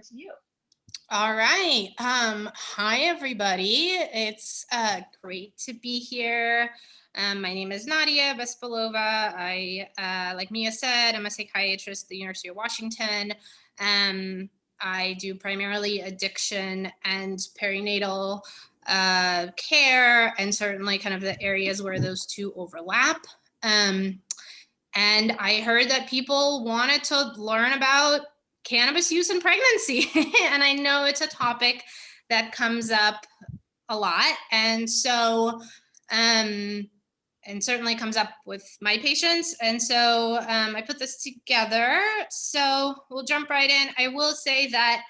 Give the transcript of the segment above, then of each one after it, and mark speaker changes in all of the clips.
Speaker 1: to you.
Speaker 2: All right. Hi, everybody. It's great to be here. My name is Nadia Bespalova. Like Mia said, I'm a psychiatrist at the University of Washington. I do primarily addiction and perinatal care, and certainly kind of the areas where those two overlap. And I heard that people wanted to learn about cannabis use in pregnancy. And I know it's a topic that comes up a lot. And so, and certainly comes up with my patients. And so I put this together. So we'll jump right in. I will say that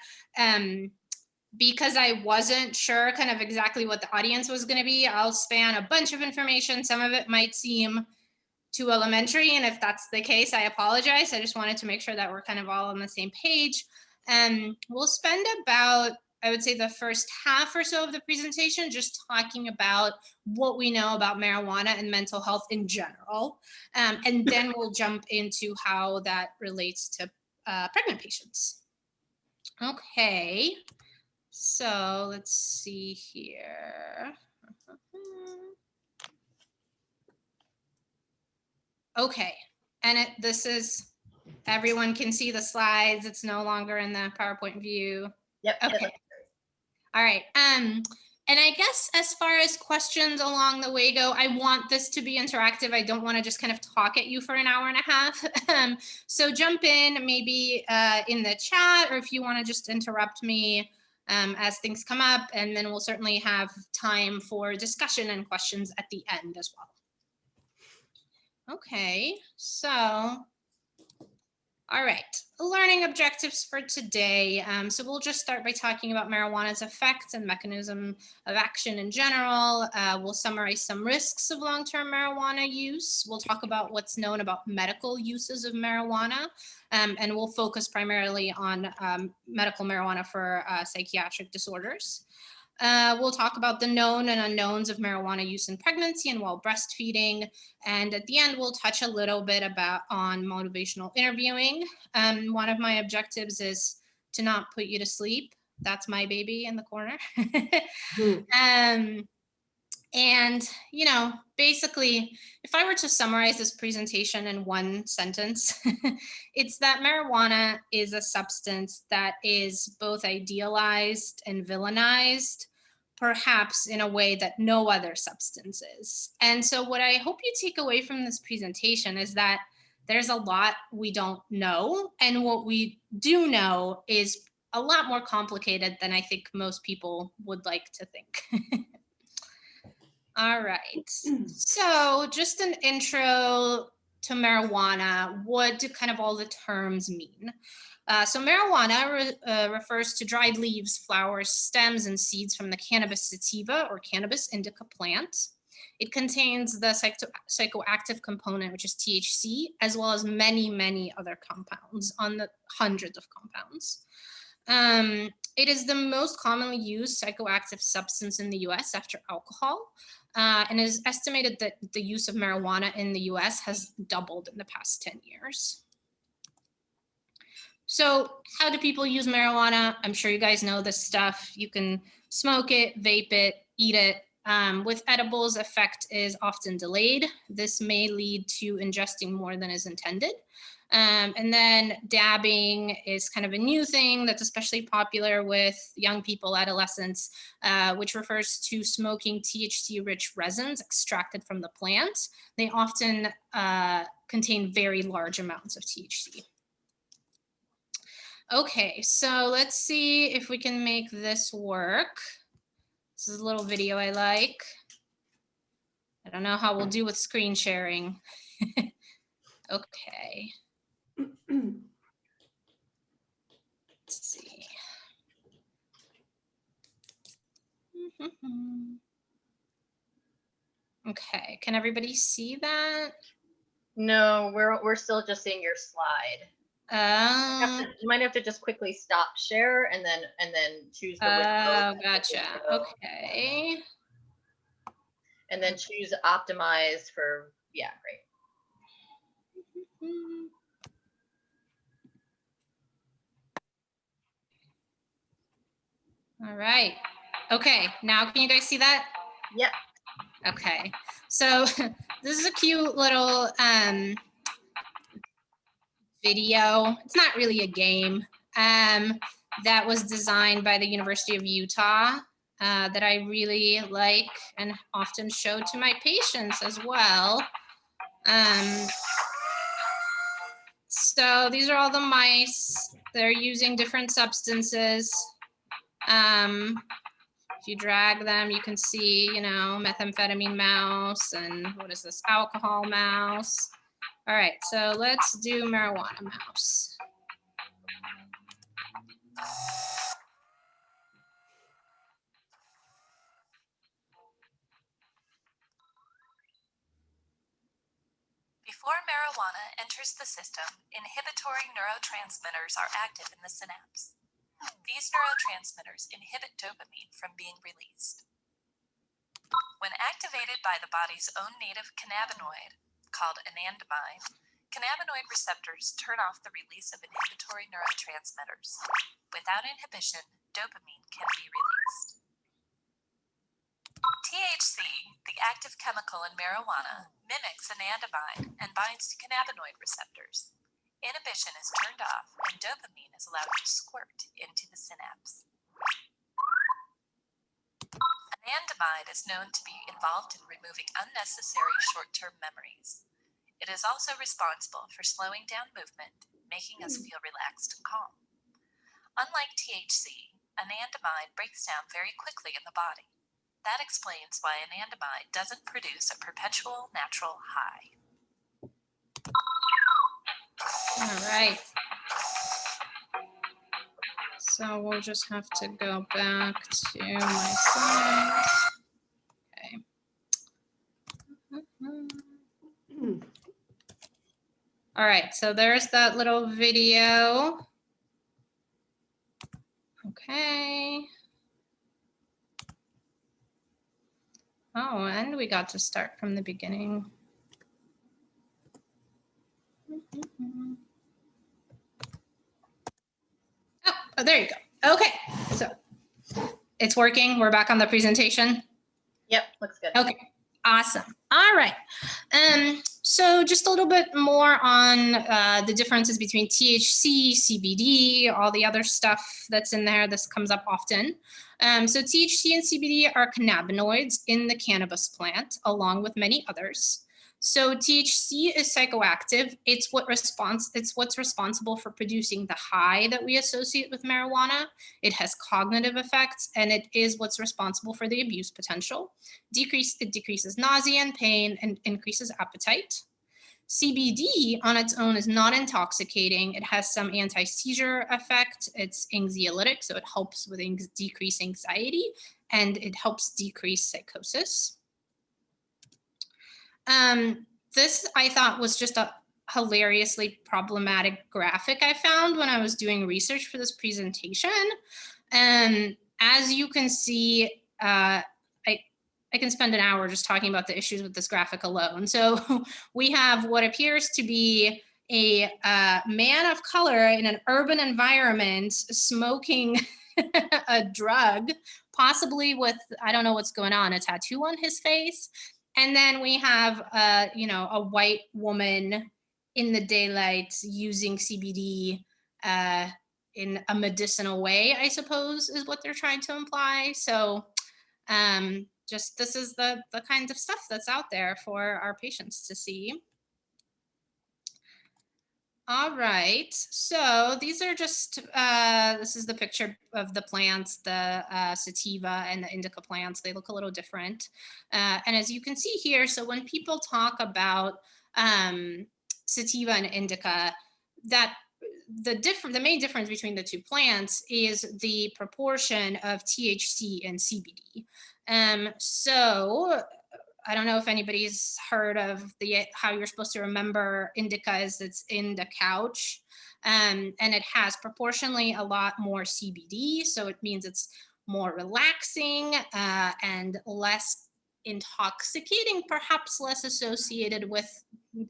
Speaker 2: because I wasn't sure kind of exactly what the audience was going to be, I'll span a bunch of information. Some of it might seem too elementary, and if that's the case, I apologize. I just wanted to make sure that we're kind of all on the same page. We'll spend about, I would say, the first half or so of the presentation just talking about what we know about marijuana and mental health in general, and then we'll jump into how that relates to pregnant patients. Okay, so let's see here. Okay, and this is, everyone can see the slides. It's no longer in the PowerPoint view.
Speaker 1: Yep.
Speaker 2: Okay. All right. And I guess as far as questions along the way go, I want this to be interactive. I don't want to just kind of talk at you for an hour and a half. So jump in maybe in the chat, or if you want to just interrupt me as things come up, and then we'll certainly have time for discussion and questions at the end as well. Okay, so, all right, learning objectives for today. So we'll just start by talking about marijuana's effects and mechanism of action in general. We'll summarize some risks of long-term marijuana use. We'll talk about what's known about medical uses of marijuana, and we'll focus primarily on medical marijuana for psychiatric disorders. We'll talk about the known and unknowns of marijuana use in pregnancy and while breastfeeding. And at the end, we'll touch a little bit on motivational interviewing. One of my objectives is to not put you to sleep. That's my baby in the corner. And, you know, basically, if I were to summarize this presentation in one sentence, it's that marijuana is a substance that is both idealized and villainized, perhaps in a way that no other substance is. And so what I hope you take away from this presentation is that there's a lot we don't know, and what we do know is a lot more complicated than I think most people would like to think. All right, so just an intro to marijuana. What do kind of all the terms mean? So marijuana refers to dried leaves, flowers, stems, and seeds from the Cannabis sativa or Cannabis indica plant. It contains the psychoactive component, which is THC, as well as many, many other compounds, on the hundreds of compounds. It is the most commonly used psychoactive substance in the US after alcohol, and it is estimated that the use of marijuana in the US has doubled in the past 10 years. So how do people use marijuana? I'm sure you guys know this stuff. You can smoke it, vape it, eat it. With edibles, effect is often delayed. This may lead to ingesting more than is intended. And then dabbing is kind of a new thing that's especially popular with young people, adolescents, which refers to smoking THC-rich resins extracted from the plant. They often contain very large amounts of THC. Okay, so let's see if we can make this work. This is a little video I like. I don't know how we'll do with screen sharing. Okay. Let's see. Okay, can everybody see that?
Speaker 1: No, we're still just seeing your slide. You might have to just quickly stop share and then choose the window.
Speaker 2: Oh, gotcha. Okay.
Speaker 1: And then choose optimize for, yeah, great.
Speaker 2: All right. Okay, now can you guys see that?
Speaker 1: Yep.
Speaker 2: Okay, so this is a cute little video. It's not really a game. That was designed by the University of Utah that I really like and often show to my patients as well. So these are all the mice. They're using different substances. If you drag them, you can see, you know, methamphetamine mouse and what is this, alcohol mouse. All right, so let's do marijuana mouse.
Speaker 3: Before marijuana enters the system, inhibitory neurotransmitters are active in the synapse. These neurotransmitters inhibit dopamine from being released. When activated by the body's own native cannabinoid, called anandamide, cannabinoid receptors turn off the release of inhibitory neurotransmitters. Without inhibition, dopamine can be released. THC, the active chemical in marijuana, mimics anandamide and binds to cannabinoid receptors. Inhibition is turned off and dopamine is allowed to squirt into the synapse. Anandamide is known to be involved in removing unnecessary short-term memories. It is also responsible for slowing down movement, making us feel relaxed and calm. Unlike THC, anandamide breaks down very quickly in the body. That explains why anandamide doesn't produce a perpetual natural high.
Speaker 2: All right. So we'll just have to go back to my slides. Okay. All right, so there's that little video. Okay. Oh, and we got to start from the beginning. Oh, there you go. Okay, so it's working. We're back on the presentation.
Speaker 1: Yep, looks good.
Speaker 2: Okay, awesome. All right. So just a little bit more on the differences between THC, CBD, all the other stuff that's in there. This comes up often. So THC and CBD are cannabinoids in the cannabis plant, along with many others. So THC is psychoactive. It's what's responsible for producing the high that we associate with marijuana. It has cognitive effects, and it is what's responsible for the abuse potential. It decreases nausea and pain and increases appetite. CBD on its own is not intoxicating. It has some anti-seizure effect. It's anxiolytic, so it helps with decrease anxiety, and it helps decrease psychosis. This I thought was just a hilariously problematic graphic I found when I was doing research for this presentation. And as you can see, I can spend an hour just talking about the issues with this graphic alone. So we have what appears to be a man of color in an urban environment smoking a drug, possibly with, I don't know what's going on, a tattoo on his face. And then we have, a white woman in the daylight using CBD in a medicinal way, I suppose, is what they're trying to imply. So just this is the kinds of stuff that's out there for our patients to see. All right, so these are just, this is the picture of the plants, the sativa and the indica plants. They look a little different. And as you can see here, so when people talk about sativa and indica, that the main difference between the two plants is the proportion of THC and CBD. So I don't know if anybody's heard of how you're supposed to remember indica is it's in the couch, and it has proportionally a lot more CBD. So it means it's more relaxing and less intoxicating, perhaps less associated with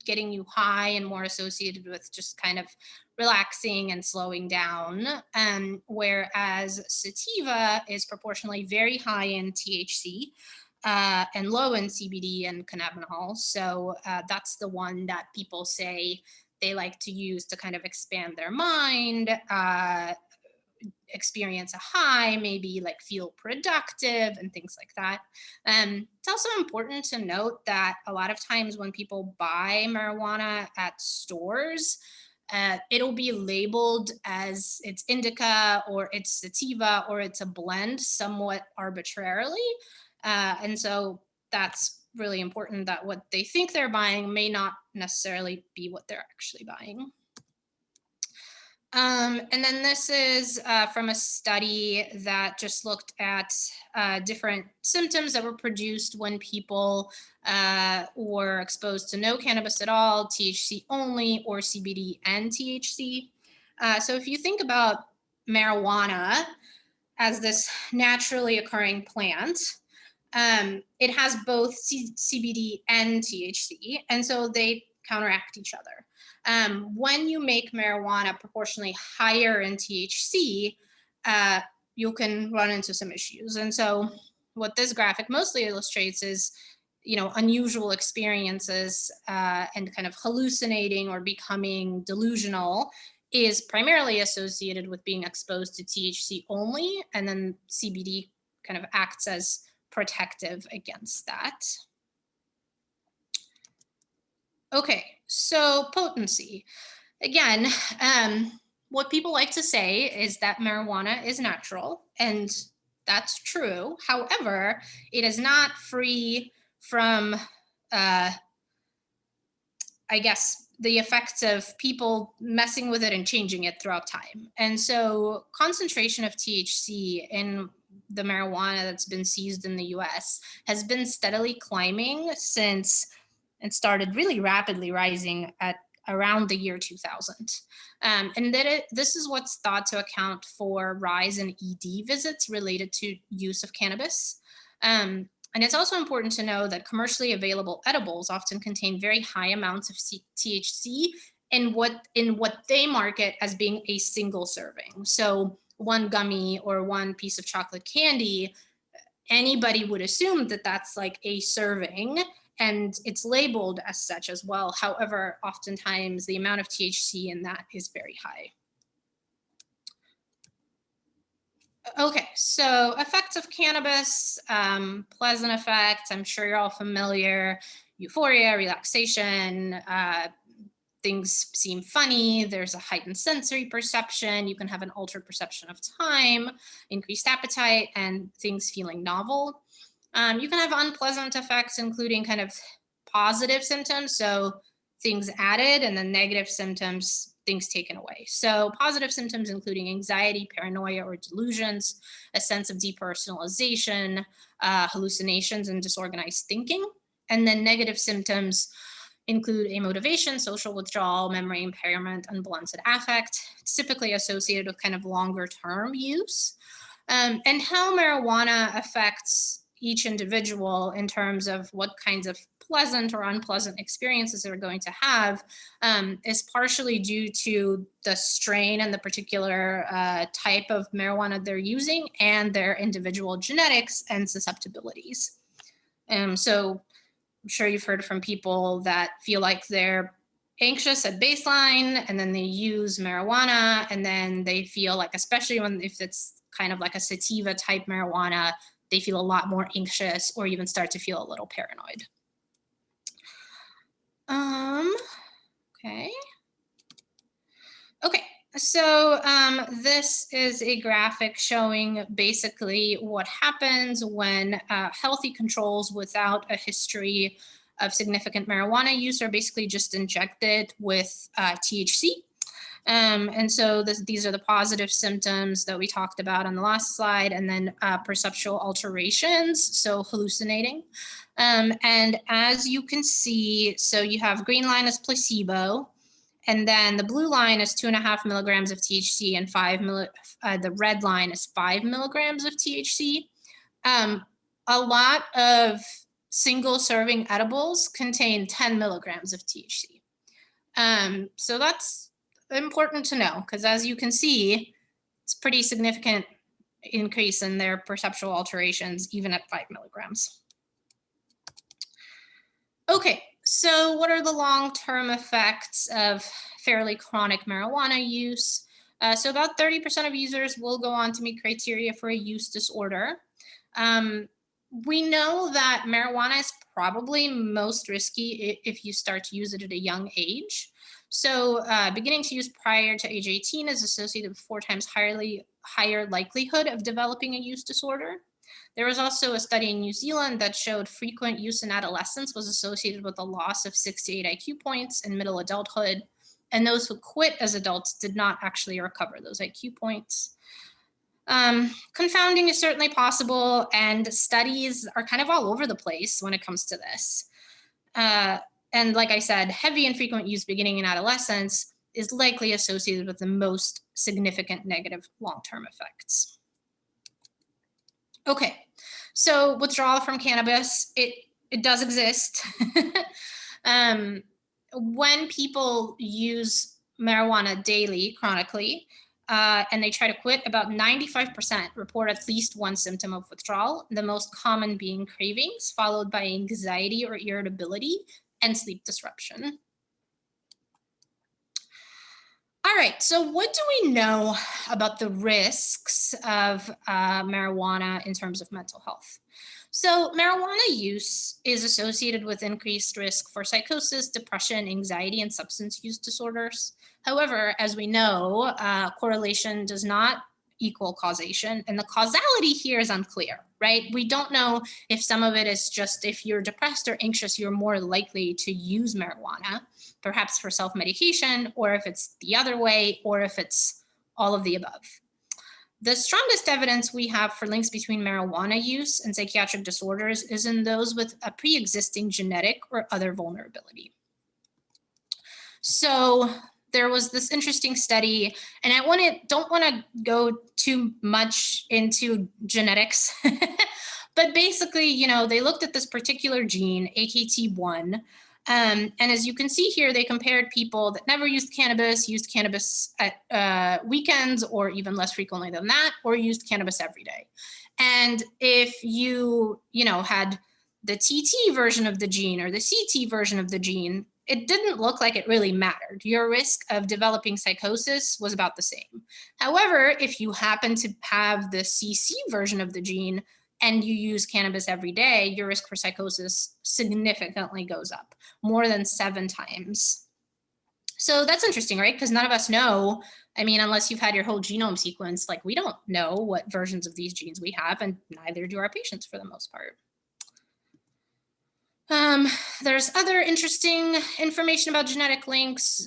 Speaker 2: getting you high and more associated with just kind of relaxing and slowing down. Whereas sativa is proportionally very high in THC and low in CBD and cannabinol. So that's the one that people say they like to use to kind of expand their mind, experience a high, maybe like feel productive and things like that. It's also important to note that a lot of times when people buy marijuana at stores, it'll be labeled as it's indica or it's sativa or it's a blend somewhat arbitrarily. And so that's really important, that what they think they're buying may not necessarily be what they're actually buying. And then this is from a study that just looked at different symptoms that were produced when people were exposed to no cannabis at all, THC only, or CBD and THC. So if you think about marijuana as this naturally occurring plant, it has both CBD and THC, and so they counteract each other. When you make marijuana proportionally higher in THC, you can run into some issues. And so what this graphic mostly illustrates is, unusual experiences and kind of hallucinating or becoming delusional is primarily associated with being exposed to THC only, and then CBD kind of acts as protective against that. Okay, so potency. Again, what people like to say is that marijuana is natural, and that's true. However, it is not free from, I guess, the effects of people messing with it and changing it throughout time. And so concentration of THC in the marijuana that's been seized in the US has been steadily climbing since it started really rapidly rising at around the year 2000. And this is what's thought to account for rise in ED visits related to use of cannabis. And it's also important to know that commercially available edibles often contain very high amounts of THC in what they market as being a single serving. So one gummy or one piece of chocolate candy, anybody would assume that that's like a serving, and it's labeled as such as well. However, oftentimes the amount of THC in that is very high. Okay, so effects of cannabis, pleasant effects. I'm sure you're all familiar. Euphoria, relaxation, things seem funny. There's a heightened sensory perception. You can have an altered perception of time, increased appetite, and things feeling novel. You can have unpleasant effects, including kind of positive symptoms, so things added, and then negative symptoms, things taken away. So positive symptoms including anxiety, paranoia, or delusions, a sense of depersonalization, hallucinations, and disorganized thinking. And then negative symptoms include amotivation, social withdrawal, memory impairment, unblunted affect. It's typically associated with kind of longer term use. And how marijuana affects each individual in terms of what kinds of pleasant or unpleasant experiences they're going to have is partially due to the strain and the particular type of marijuana they're using and their individual genetics and susceptibilities. So I'm sure you've heard from people that feel like they're anxious at baseline, and then they use marijuana, and then they feel like, especially if it's kind of like a sativa type marijuana, they feel a lot more anxious or even start to feel a little paranoid. Okay, so this is a graphic showing basically what happens when healthy controls without a history of significant marijuana use are basically just injected with THC. And so these are the positive symptoms that we talked about on the last slide, and then perceptual alterations, so hallucinating. And as you can see, so you have green line as placebo, and then the blue line is 2.5 milligrams of THC, and the red line is 5 milligrams of THC. A lot of single serving edibles contain 10 milligrams of THC. So that's important to know, because as you can see, it's pretty significant increase in their perceptual alterations, even at 5 milligrams. Okay, so what are the long-term effects of fairly chronic marijuana use? So about 30% of users will go on to meet criteria for a use disorder. We know that marijuana is probably most risky if you start to use it at a young age. So beginning to use prior to age 18 is associated with 4 times higher likelihood of developing a use disorder. There was also a study in New Zealand that showed frequent use in adolescence was associated with a loss of 6 to 8 IQ points in middle adulthood. And those who quit as adults did not actually recover those IQ points. Confounding is certainly possible, and studies are kind of all over the place when it comes to this. And like I said, heavy and frequent use beginning in adolescence is likely associated with the most significant negative long-term effects. Okay, so withdrawal from cannabis, it does exist. When people use marijuana daily, chronically, and they try to quit, about 95% report at least one symptom of withdrawal, the most common being cravings, followed by anxiety or irritability and sleep disruption. All right, so what do we know about the risks of marijuana in terms of mental health? So marijuana use is associated with increased risk for psychosis, depression, anxiety, and substance use disorders. However, as we know, correlation does not equal causation, and the causality here is unclear, right? We don't know if some of it is just if you're depressed or anxious, you're more likely to use marijuana, perhaps for self-medication, or if it's the other way, or if it's all of the above. The strongest evidence we have for links between marijuana use and psychiatric disorders is in those with a pre-existing genetic or other vulnerability. So there was this interesting study, and I don't want to go too much into genetics, but basically, you know, they looked at this particular gene, AKT1, and as you can see here, they compared people that never used cannabis at weekends or even less frequently than that, or used cannabis every day. And if you had the TT version of the gene or the CT version of the gene, it didn't look like it really mattered. Your risk of developing psychosis was about the same. However, if you happen to have the CC version of the gene and you use cannabis every day, your risk for psychosis significantly goes up, more than 7 times. So that's interesting, right? Because none of us know, I mean, unless you've had your whole genome sequenced, like we don't know what versions of these genes we have, and neither do our patients for the most part. There's other interesting information about genetic links.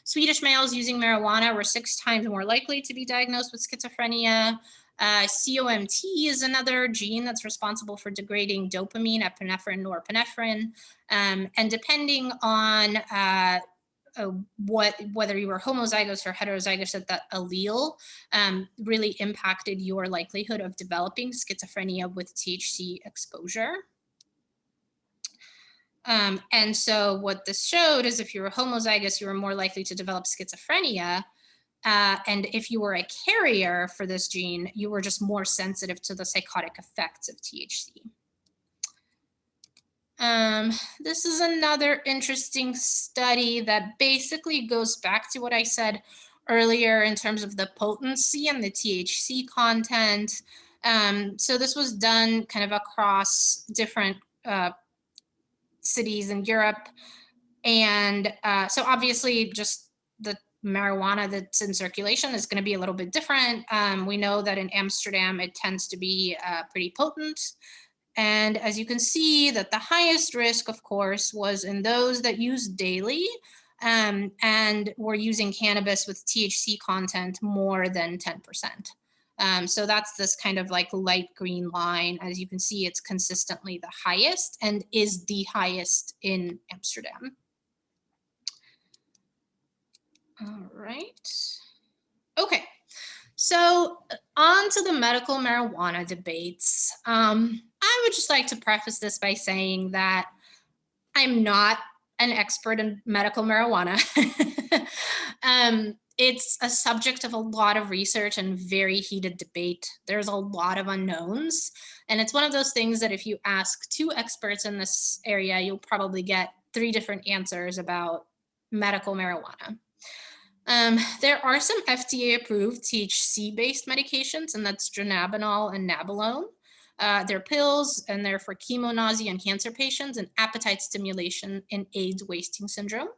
Speaker 2: Swedish males using marijuana were 6 times more likely to be diagnosed with schizophrenia. COMT is another gene that's responsible for degrading dopamine, epinephrine, norepinephrine. And depending on whether you were homozygous or heterozygous at that allele, really impacted your likelihood of developing schizophrenia with THC exposure. And so what this showed is if you were homozygous, you were more likely to develop schizophrenia. And if you were a carrier for this gene, you were just more sensitive to the psychotic effects of THC. This is another interesting study that basically goes back to what I said earlier in terms of the potency and the THC content. So this was done kind of across different cities in Europe. And so obviously just the marijuana that's in circulation is going to be a little bit different. We know that in Amsterdam, it tends to be pretty potent. And as you can see that the highest risk, of course, was in those that use daily and were using cannabis with THC content more than 10%. So that's this kind of like light green line. As you can see, it's consistently the highest and is the highest in Amsterdam. All right. Okay. So on to the medical marijuana debates. I would just like to preface this by saying that I'm not an expert in medical marijuana. It's a subject of a lot of research and very heated debate. There's a lot of unknowns. And it's one of those things that if you ask two experts in this area, you'll probably get 3 different answers about medical marijuana. There are some FDA-approved THC-based medications, and that's dronabinol and nabilone. They're pills, and they're for chemo, nausea, in cancer patients, and appetite stimulation in AIDS wasting syndrome.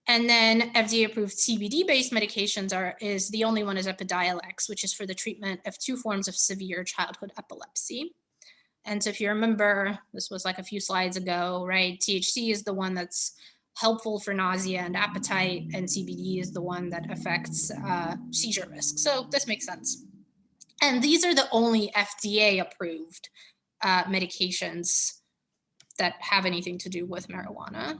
Speaker 2: And then FDA-approved CBD-based medications is the only one is Epidiolex, which is for the treatment of 2 forms of severe childhood epilepsy. And so if you remember, this was like a few slides ago, right? THC is the one that's helpful for nausea and appetite, and CBD is the one that affects seizure risk. So this makes sense. And these are the only FDA-approved medications that have anything to do with marijuana.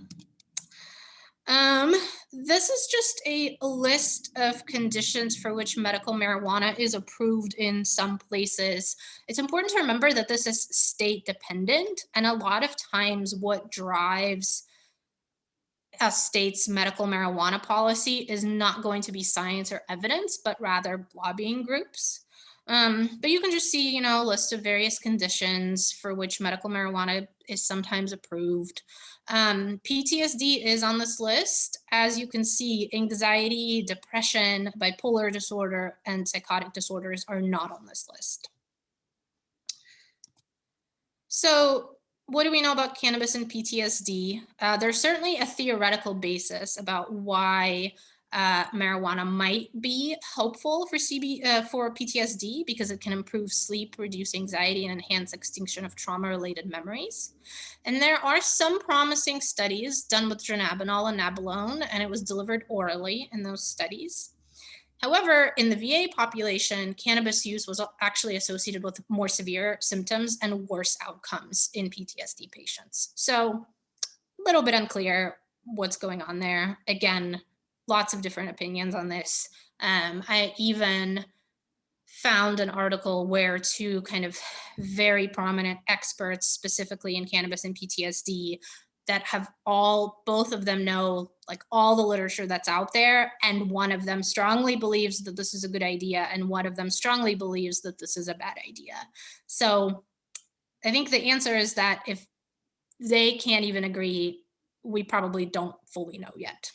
Speaker 2: This is just a list of conditions for which medical marijuana is approved in some places. It's important to remember that this is state dependent, and a lot of times what drives a state's medical marijuana policy is not going to be science or evidence, but rather lobbying groups. But you can just see, a list of various conditions for which medical marijuana is sometimes approved. PTSD is on this list. As you can see, anxiety, depression, bipolar disorder, and psychotic disorders are not on this list. So what do we know about cannabis and PTSD? There's certainly a theoretical basis about why marijuana might be helpful for PTSD, because it can improve sleep, reduce anxiety, and enhance extinction of trauma-related memories. And there are some promising studies done with dronabinol and nabilone, and it was delivered orally in those studies. However, in the VA population, cannabis use was actually associated with more severe symptoms and worse outcomes in PTSD patients. So a little bit unclear what's going on there. Again, lots of different opinions on this. I even found an article where 2 kind of very prominent experts, specifically in cannabis and PTSD, that have both of them know like all the literature that's out there, and one of them strongly believes that this is a good idea, and one of them strongly believes that this is a bad idea. So I think the answer is that if they can't even agree, we probably don't fully know yet.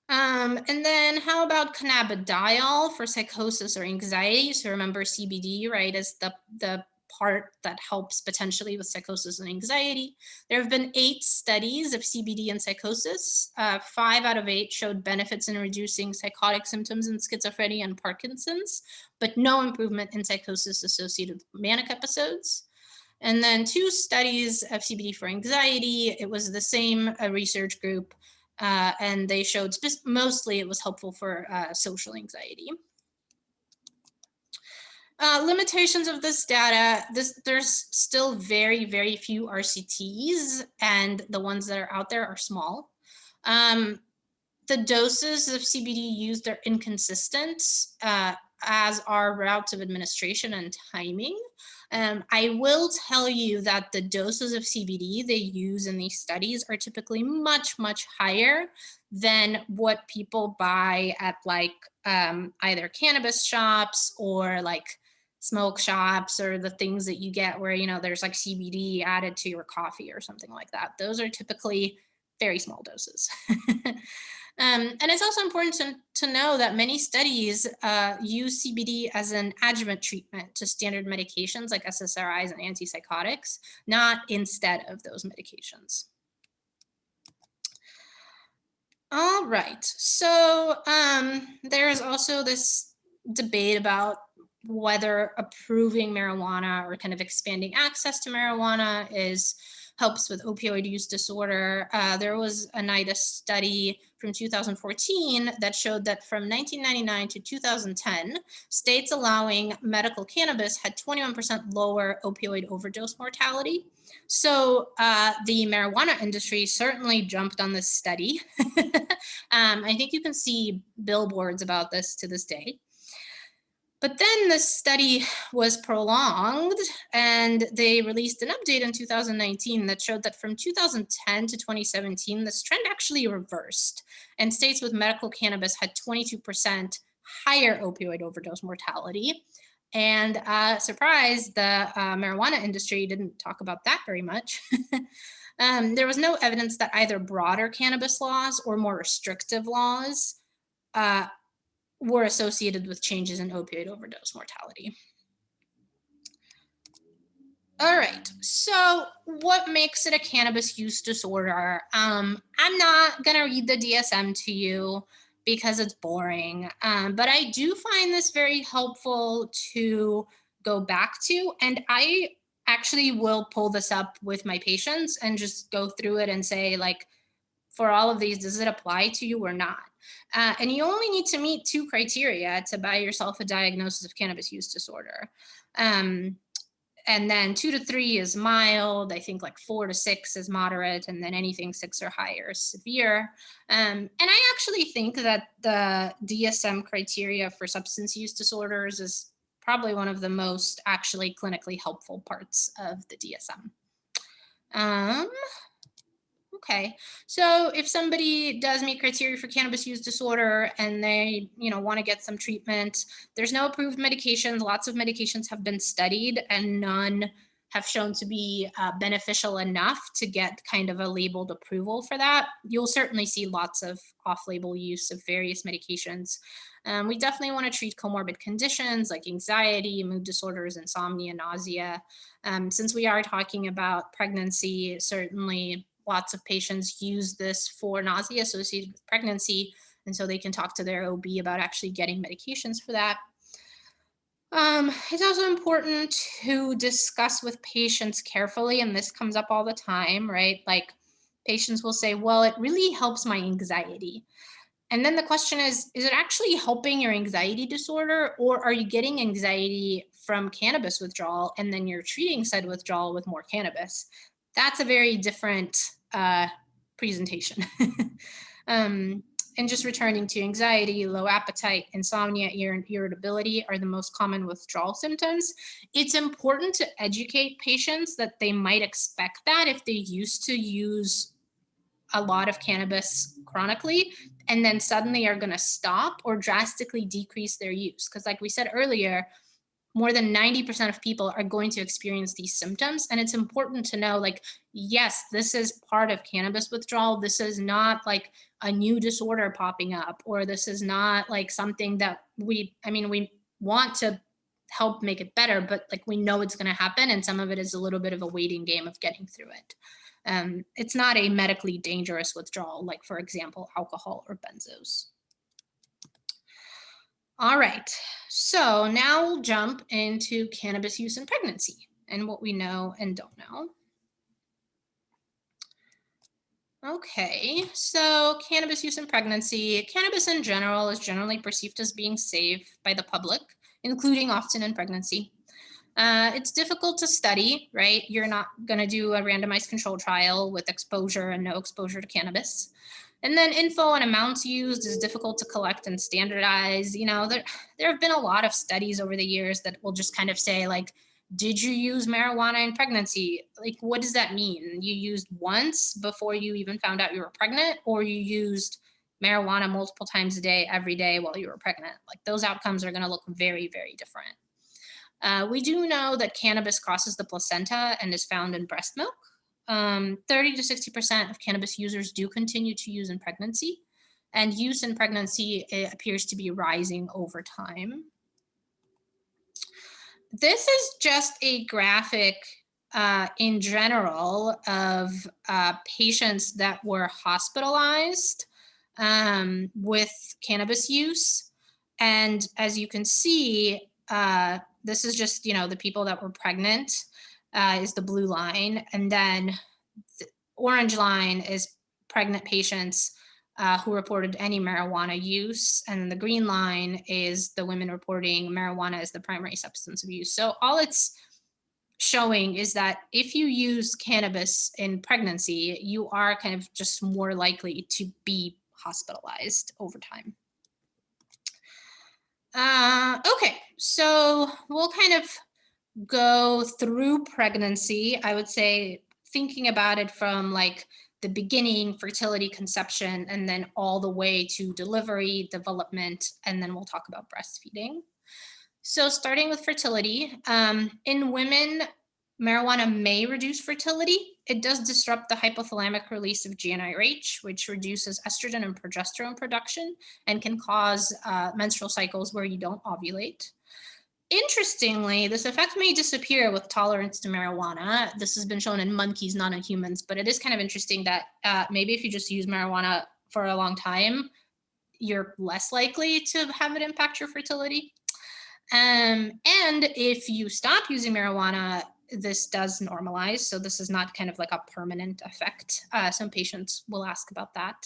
Speaker 2: And then how about cannabidiol for psychosis or anxiety? So remember CBD, right, is the part that helps potentially with psychosis and anxiety. There have been 8 studies of CBD and psychosis. 5 out of 8 showed benefits in reducing psychotic symptoms in schizophrenia and Parkinson's, but no improvement in psychosis associated with manic episodes. And then 2 studies of CBD for anxiety. It was the same research group, and they showed mostly it was helpful for social anxiety. Limitations of this data, there's still very, very few RCTs, and the ones that are out there are small. The doses of CBD used are inconsistent, as are routes of administration and timing. I will tell you that the doses of CBD they use in these studies are typically much, much higher than what people buy at either cannabis shops or smoke shops, or the things that you get where, there's CBD added to your coffee or something like that. Those are typically very small doses. And it's also important to know that many studies use CBD as an adjuvant treatment to standard medications like SSRIs and antipsychotics, not instead of those medications. All right, so there's also this debate about whether approving marijuana or kind of expanding access to marijuana helps with opioid use disorder. There was a NIDA study from 2014 that showed that from 1999 to 2010, states allowing medical cannabis had 21% lower opioid overdose mortality. So the marijuana industry certainly jumped on this study. I think you can see billboards about this to this day. But then the study was prolonged and they released an update in 2019 that showed that from 2010 to 2017, this trend actually reversed. And states with medical cannabis had 22% higher opioid overdose mortality. And surprise, the marijuana industry didn't talk about that very much. There was no evidence that either broader cannabis laws or more restrictive laws were associated with changes in opioid overdose mortality. All right, so what makes it a cannabis use disorder? I'm not gonna read the DSM to you because it's boring, but I do find this very helpful to go back to, and I actually will pull this up with my patients and just go through it and say, like, for all of these, does it apply to you or not? And you only need to meet 2 criteria to buy yourself a diagnosis of cannabis use disorder. And then 2 to 3 is mild. I think like 4 to 6 is moderate, and then anything 6 or higher is severe. And I actually think that the DSM criteria for substance use disorders is probably one of the most actually clinically helpful parts of the DSM. Okay, so if somebody does meet criteria for cannabis use disorder and they, want to get some treatment, there's no approved medications. Lots of medications have been studied and none have shown to be beneficial enough to get kind of a labeled approval for that. You'll certainly see lots of off-label use of various medications. We definitely want to treat comorbid conditions like anxiety, mood disorders, insomnia, nausea. Since we are talking about pregnancy, certainly lots of patients use this for nausea associated with pregnancy, and so they can talk to their OB about actually getting medications for that. It's also important to discuss with patients carefully, and this comes up all the time, right? Like patients will say, well, it really helps my anxiety. And then the question is it actually helping your anxiety disorder, or are you getting anxiety from cannabis withdrawal and then you're treating said withdrawal with more cannabis? That's a very different presentation. And just returning to anxiety, low appetite, insomnia, irritability are the most common withdrawal symptoms. It's important to educate patients that they might expect that if they used to use a lot of cannabis chronically and then suddenly are going to stop or drastically decrease their use. Because like we said earlier, more than 90% of people are going to experience these symptoms. And it's important to know, like, yes, this is part of cannabis withdrawal. This is not like a new disorder popping up, or this is not like something that we want to help make it better, but like we know it's going to happen. And some of it is a little bit of a waiting game of getting through it. It's not a medically dangerous withdrawal, like, for example, alcohol or benzos. All right, so now we'll jump into cannabis use in pregnancy and what we know and don't know. Okay, so cannabis use in pregnancy. Cannabis in general is generally perceived as being safe by the public, including often in pregnancy. It's difficult to study, right? You're not going to do a randomized control trial with exposure and no exposure to cannabis. And then info on amounts used is difficult to collect and standardize. There have been a lot of studies over the years that will just kind of say, like, did you use marijuana in pregnancy? Like, what does that mean? You used once before you even found out you were pregnant, or you used marijuana multiple times a day, every day while you were pregnant? Like, those outcomes are going to look very, very different. We do know that cannabis crosses the placenta and is found in breast milk. 30 to 60% of cannabis users do continue to use in pregnancy, and use in pregnancy appears to be rising over time. This is just a graphic in general of patients that were hospitalized with cannabis use. And as you can see, this is just, the people that were pregnant is the blue line. And then the orange line is pregnant patients who reported any marijuana use. And the green line is the women reporting marijuana as the primary substance of use. So all it's showing is that if you use cannabis in pregnancy, you are kind of just more likely to be hospitalized over time. Okay, so we'll kind of go through pregnancy. I would say thinking about it from like the beginning, fertility, conception, and then all the way to delivery, development, and then we'll talk about breastfeeding. So starting with fertility, in women, marijuana may reduce fertility. It does disrupt the hypothalamic release of GnRH, which reduces estrogen and progesterone production and can cause menstrual cycles where you don't ovulate. Interestingly, this effect may disappear with tolerance to marijuana. This has been shown in monkeys, not in humans, but it is kind of interesting that maybe if you just use marijuana for a long time, you're less likely to have it impact your fertility. And if you stop using marijuana, this does normalize. So this is not kind of like a permanent effect. Some patients will ask about that.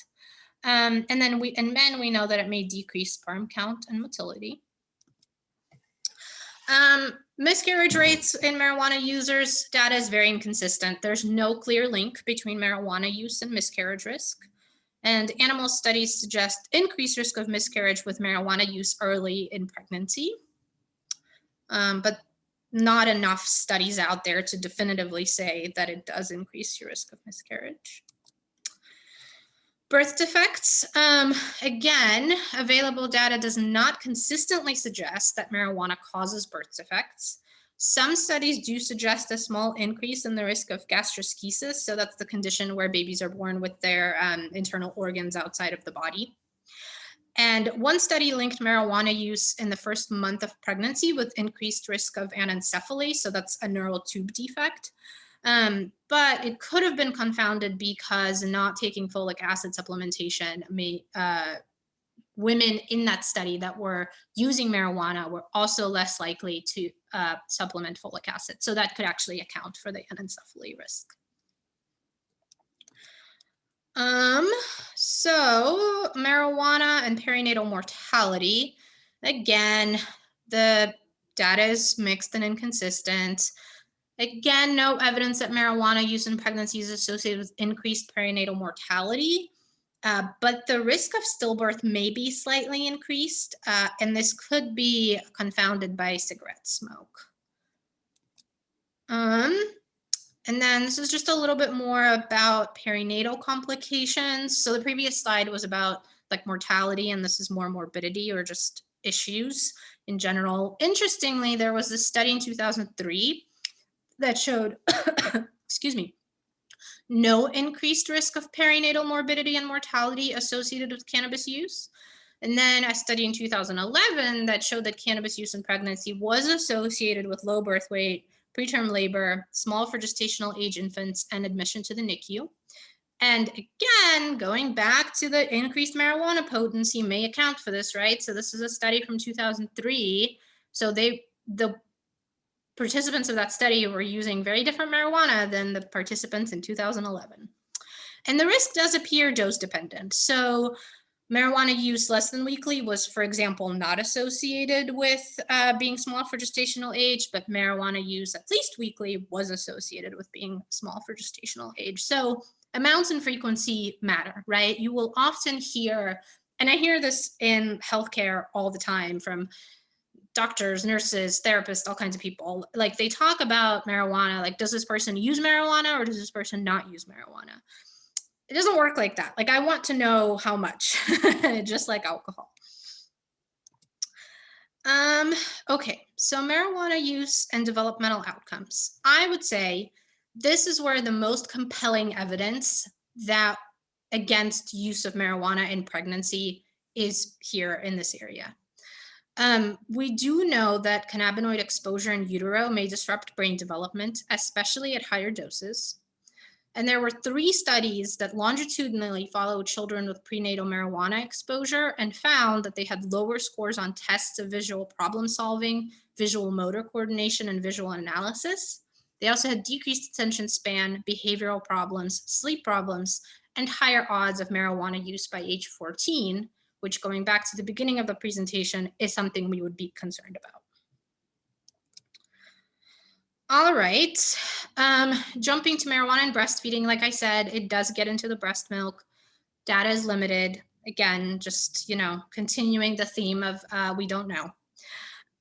Speaker 2: And then in men, we know that it may decrease sperm count and motility. Miscarriage rates in marijuana users, data is very inconsistent. There's no clear link between marijuana use and miscarriage risk. And animal studies suggest increased risk of miscarriage with marijuana use early in pregnancy. But not enough studies out there to definitively say that it does increase your risk of miscarriage. Birth defects, again, available data does not consistently suggest that marijuana causes birth defects. Some studies do suggest a small increase in the risk of gastroschisis. So that's the condition where babies are born with their internal organs outside of the body. And one study linked marijuana use in the first month of pregnancy with increased risk of anencephaly. So that's a neural tube defect. But it could have been confounded because not taking folic acid supplementation may, women in that study that were using marijuana were also less likely to supplement folic acid. So that could actually account for the anencephaly risk. So marijuana and perinatal mortality, again, the data is mixed and inconsistent. Again, no evidence that marijuana use in pregnancy is associated with increased perinatal mortality, but the risk of stillbirth may be slightly increased, and this could be confounded by cigarette smoke. And then this is just a little bit more about perinatal complications. So the previous slide was about like mortality, and this is more morbidity or just issues in general. Interestingly, there was this study in 2003 that showed, excuse me, no increased risk of perinatal morbidity and mortality associated with cannabis use. And then a study in 2011 that showed that cannabis use in pregnancy was associated with low birth weight, preterm labor, small for gestational age infants, and admission to the NICU. And again, going back to the increased marijuana potency may account for this, right? So this is a study from 2003. So the participants of that study were using very different marijuana than the participants in 2011. And the risk does appear dose dependent. So marijuana use less than weekly was, for example, not associated with being small for gestational age, but marijuana use at least weekly was associated with being small for gestational age. So amounts and frequency matter, right? You will often hear, and I hear this in healthcare all the time from doctors, nurses, therapists, all kinds of people. Like they talk about marijuana, like does this person use marijuana or does this person not use marijuana? It doesn't work like that. Like I want to know how much, just like alcohol. Okay, so marijuana use and developmental outcomes. I would say this is where the most compelling evidence that against use of marijuana in pregnancy is here in this area. We do know that cannabinoid exposure in utero may disrupt brain development, especially at higher doses. And there were 3 studies that longitudinally followed children with prenatal marijuana exposure and found that they had lower scores on tests of visual problem solving, visual motor coordination, and visual analysis. They also had decreased attention span, behavioral problems, sleep problems, and higher odds of marijuana use by age 14, which, going back to the beginning of the presentation, is something we would be concerned about. All right, jumping to marijuana and breastfeeding, like I said, it does get into the breast milk. Data is limited. Again, just, continuing the theme of we don't know.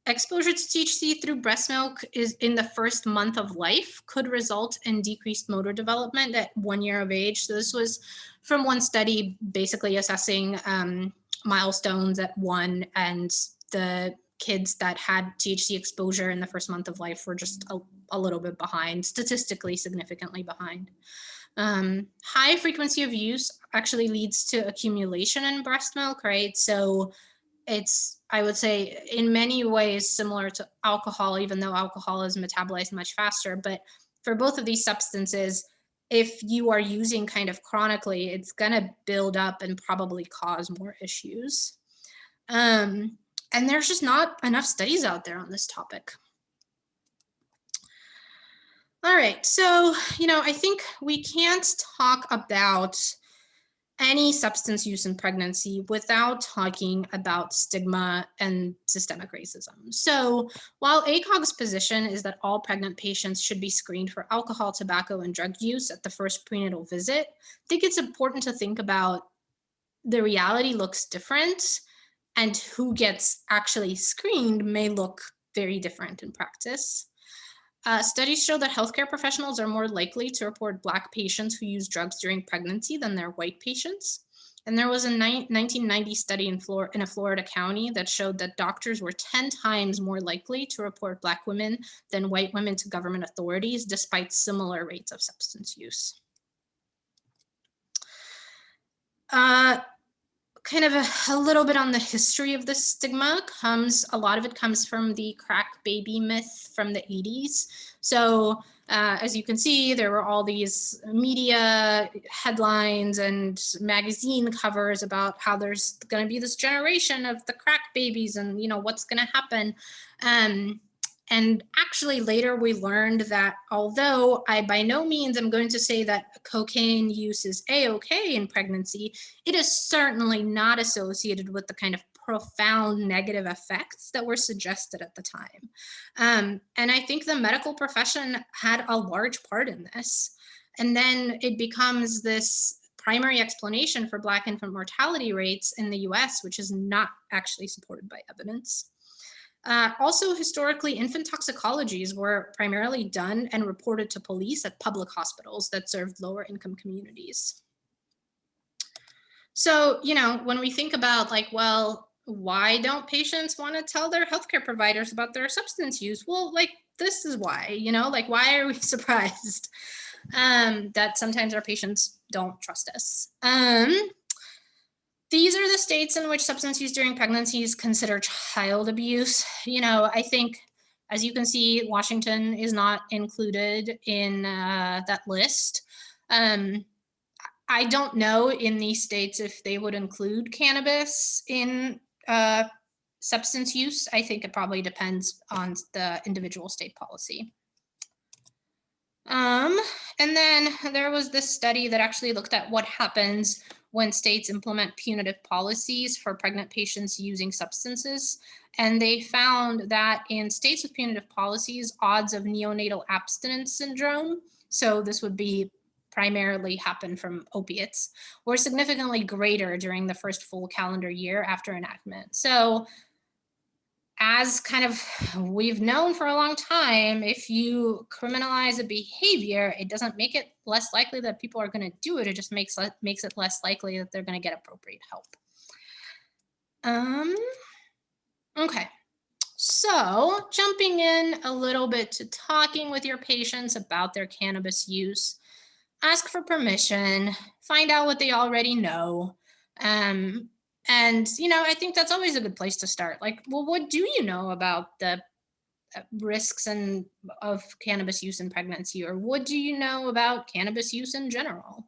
Speaker 2: Exposure to THC through breast milk is in the first month of life could result in decreased motor development at 1 year of age. So this was from one study basically assessing milestones at 1, and the kids that had THC exposure in the first month of life were just a little bit behind, statistically significantly behind. High frequency of use actually leads to accumulation in breast milk, right? So it's, I would say, in many ways similar to alcohol, even though alcohol is metabolized much faster. But for both of these substances, if you are using kind of chronically, it's going to build up and probably cause more issues. And there's just not enough studies out there on this topic. All right, so, I think we can't talk about any substance use in pregnancy without talking about stigma and systemic racism. So while ACOG's position is that all pregnant patients should be screened for alcohol, tobacco, and drug use at the first prenatal visit, I think it's important to think about the reality looks different, and who gets actually screened may look very different in practice. Studies show that healthcare professionals are more likely to report Black patients who use drugs during pregnancy than their white patients. And there was a 1990 study in a Florida county that showed that doctors were 10 times more likely to report Black women than white women to government authorities, despite similar rates of substance use. Kind of a little bit on the history of this stigma a lot of it comes from the crack baby myth from the 80s. So as you can see, there were all these media headlines and magazine covers about how there's going to be this generation of the crack babies and, what's going to happen. And actually later we learned that although I by no means am going to say that cocaine use is A-okay in pregnancy, it is certainly not associated with the kind of profound negative effects that were suggested at the time. And I think the medical profession had a large part in this. And then it becomes this primary explanation for Black infant mortality rates in the US, which is not actually supported by evidence. Also, historically, infant toxicologies were primarily done and reported to police at public hospitals that served lower income communities. So, when we think about why don't patients want to tell their healthcare providers about their substance use? Well, this is why, why are we surprised that sometimes our patients don't trust us? These are the states in which substance use during pregnancy is considered child abuse. I think, as you can see, Washington is not included in that list. I don't know in these states if they would include cannabis in substance use. I think it probably depends on the individual state policy. And then there was this study that actually looked at what happens when states implement punitive policies for pregnant patients using substances. And they found that in states with punitive policies, odds of neonatal abstinence syndrome, so this would be primarily happen from opiates, were significantly greater during the first full calendar year after enactment. So as kind of we've known for a long time, if you criminalize a behavior, it doesn't make it less likely that people are going to do it. It just makes it less likely that they're going to get appropriate help. Okay, so jumping in a little bit to talking with your patients about their cannabis use, ask for permission, find out what they already know. And, I think that's always a good place to start. Well, what do you know about the risks of cannabis use in pregnancy? Or what do you know about cannabis use in general?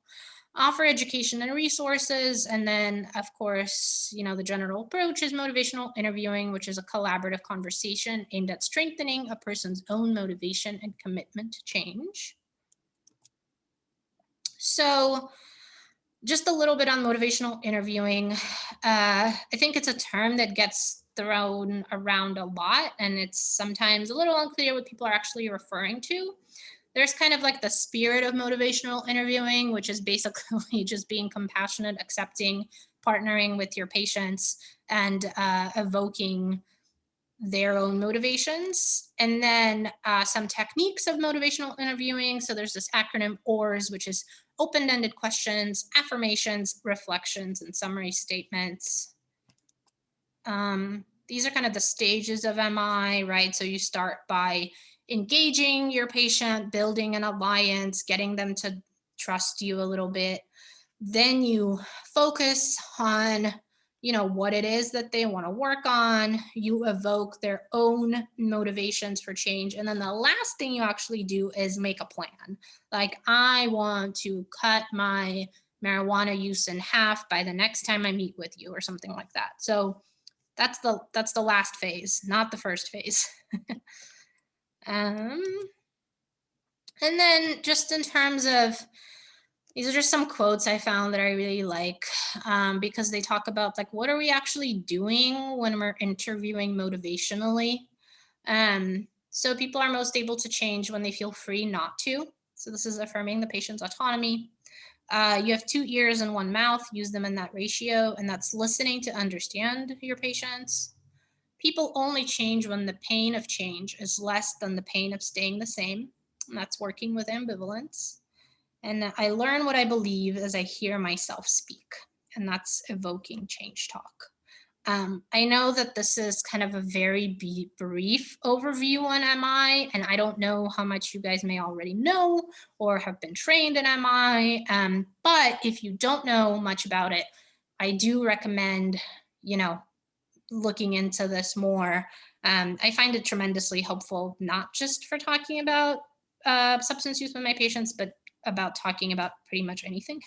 Speaker 2: Offer education and resources. And then, of course, the general approach is motivational interviewing, which is a collaborative conversation aimed at strengthening a person's own motivation and commitment to change. So Just a little bit on motivational interviewing. I think it's a term that gets thrown around a lot, and it's sometimes a little unclear what people are actually referring to. There's kind of like the spirit of motivational interviewing, which is basically just being compassionate, accepting, partnering with your patients, and evoking their own motivations. And then some techniques of motivational interviewing. So there's this acronym OARS, which is open-ended questions, affirmations, reflections, and summary statements. These are kind of the stages of MI, right? So you start by engaging your patient, building an alliance, getting them to trust you a little bit. Then you focus on, what it is that they want to work on. You evoke their own motivations for change. And then the last thing you actually do is make a plan. Like, I want to cut my marijuana use in half by the next time I meet with you, or something like that. So that's the last phase, not the first phase. And then just in terms of, these are just some quotes I found that I really like, because they talk about like, what are we actually doing when we're interviewing motivationally? So people are most able to change when they feel free not to. So this is affirming the patient's autonomy. You have 2 ears and 1 mouth, use them in that ratio, and that's listening to understand your patients. People only change when the pain of change is less than the pain of staying the same, and that's working with ambivalence. And I learn what I believe as I hear myself speak, and that's evoking change talk. I know that this is kind of a very brief overview on MI, and I don't know how much you guys may already know or have been trained in MI, but if you don't know much about it, I do recommend, looking into this more. I find it tremendously helpful, not just for talking about substance use with my patients, but about talking about pretty much anything.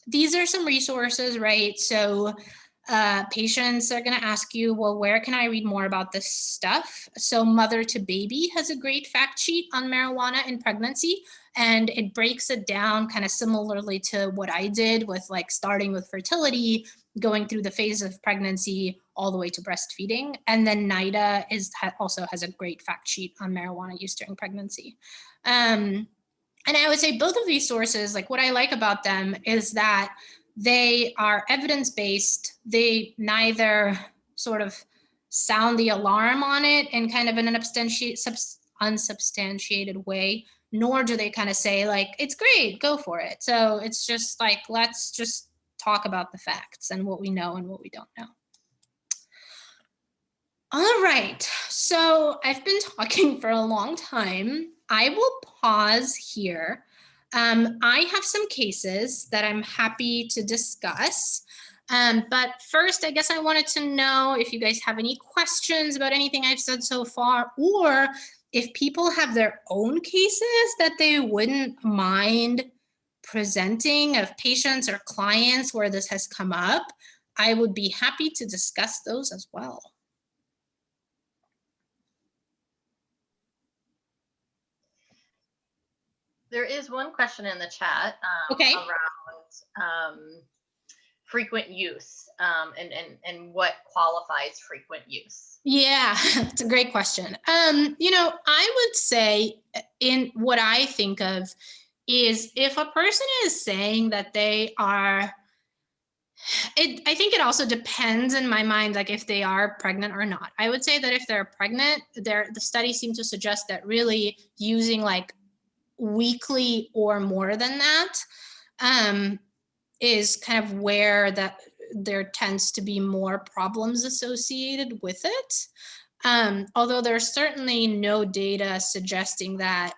Speaker 2: These are some resources, right? So patients are going to ask you, well, where can I read more about this stuff? So Mother to Baby has a great fact sheet on marijuana in pregnancy, and it breaks it down kind of similarly to what I did with like starting with fertility, going through the phase of pregnancy all the way to breastfeeding. And then NIDA also has a great fact sheet on marijuana use during pregnancy. And I would say both of these sources, like what I like about them is that they are evidence-based. They neither sort of sound the alarm on it in kind of an unsubstantiated way, nor do they kind of say like, it's great, go for it. So it's just like, let's just talk about the facts and what we know and what we don't know. All right, so I've been talking for a long time. I will pause here. I have some cases that I'm happy to discuss. But first, I guess I wanted to know if you guys have any questions about anything I've said so far, or if people have their own cases that they wouldn't mind presenting of patients or clients where this has come up. I would be happy to discuss those as well.
Speaker 1: There is one question in the chat
Speaker 2: Okay.
Speaker 1: around frequent use and what qualifies frequent use.
Speaker 2: Yeah, it's a great question. I would say in what I think of is if a person is saying that they are, I think it also depends in my mind, like if they are pregnant or not. I would say that if they're pregnant, the studies seem to suggest that really using like weekly or more than that is kind of where there tends to be more problems associated with it. Although there's certainly no data suggesting that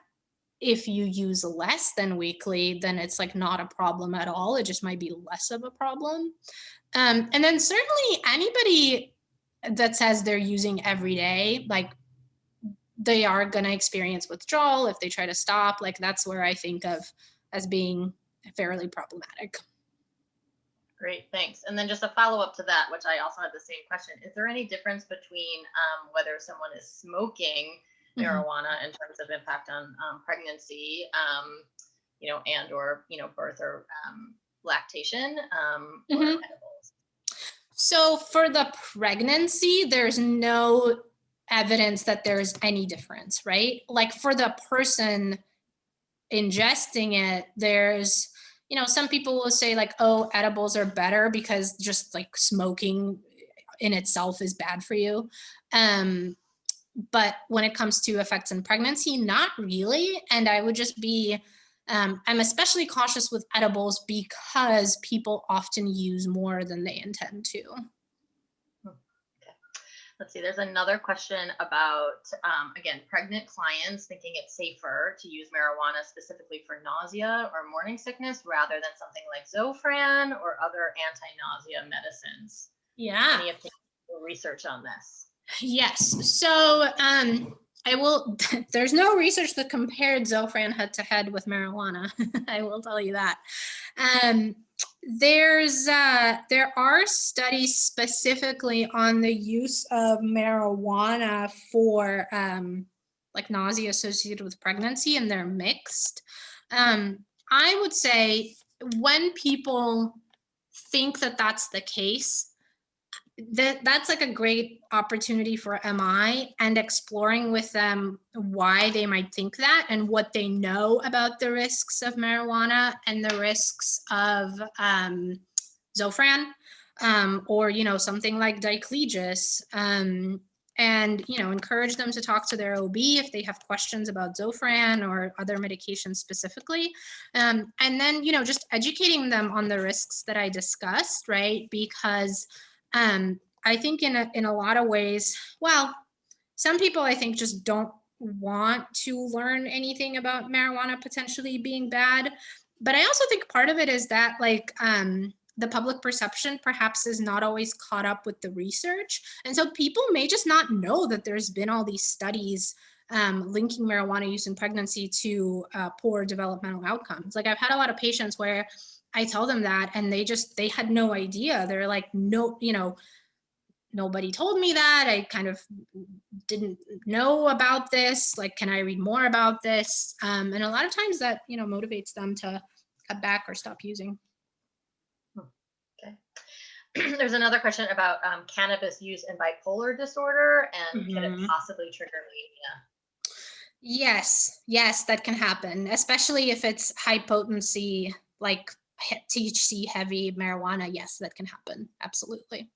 Speaker 2: if you use less than weekly, then it's like not a problem at all. It just might be less of a problem. And then certainly anybody that says they're using every day, like they are going to experience withdrawal if they try to stop. Like that's where I think of as being fairly problematic.
Speaker 1: Great, thanks. And then just a follow-up to that, which I also had the same question. Is there any difference between whether someone is smoking marijuana in terms of impact on pregnancy and or birth or lactation or
Speaker 2: Mhm.
Speaker 1: edibles.
Speaker 2: So for the pregnancy, there's no evidence that there's any difference, right? Like for the person ingesting it, there's, some people will say like, oh, edibles are better because just like smoking in itself is bad for you. But when it comes to effects in pregnancy, not really. And I would just be, I'm especially cautious with edibles because people often use more than they intend to.
Speaker 1: Okay. Let's see, there's another question about, again, pregnant clients thinking it's safer to use marijuana specifically for nausea or morning sickness rather than something like Zofran or other anti-nausea medicines.
Speaker 2: Yeah.
Speaker 1: Any opinion or research on this?
Speaker 2: Yes. So I will, there's no research that compared Zofran head to head with marijuana. I will tell you that. There are studies specifically on the use of marijuana for like nausea associated with pregnancy, and they're mixed. I would say when people think that that's the case, that's like a great opportunity for MI and exploring with them why they might think that and what they know about the risks of marijuana and the risks of Zofran, or something like diclegis, and encourage them to talk to their OB if they have questions about Zofran or other medications specifically, and then just educating them on the risks that I discussed, right? Because I think in a lot of ways, well, some people I think just don't want to learn anything about marijuana potentially being bad. But I also think part of it is that like the public perception perhaps is not always caught up with the research. And so people may just not know that there's been all these studies linking marijuana use in pregnancy to poor developmental outcomes. Like I've had a lot of patients where I tell them that and they had no idea. They're like, no, nobody told me that. I kind of didn't know about this. Like, can I read more about this? And a lot of times that, motivates them to cut back or stop using.
Speaker 1: Okay. There's another question about cannabis use in bipolar disorder and can it possibly trigger mania?
Speaker 2: Yes, that can happen, especially if it's high potency, like THC heavy marijuana. Yes, that can happen. Absolutely.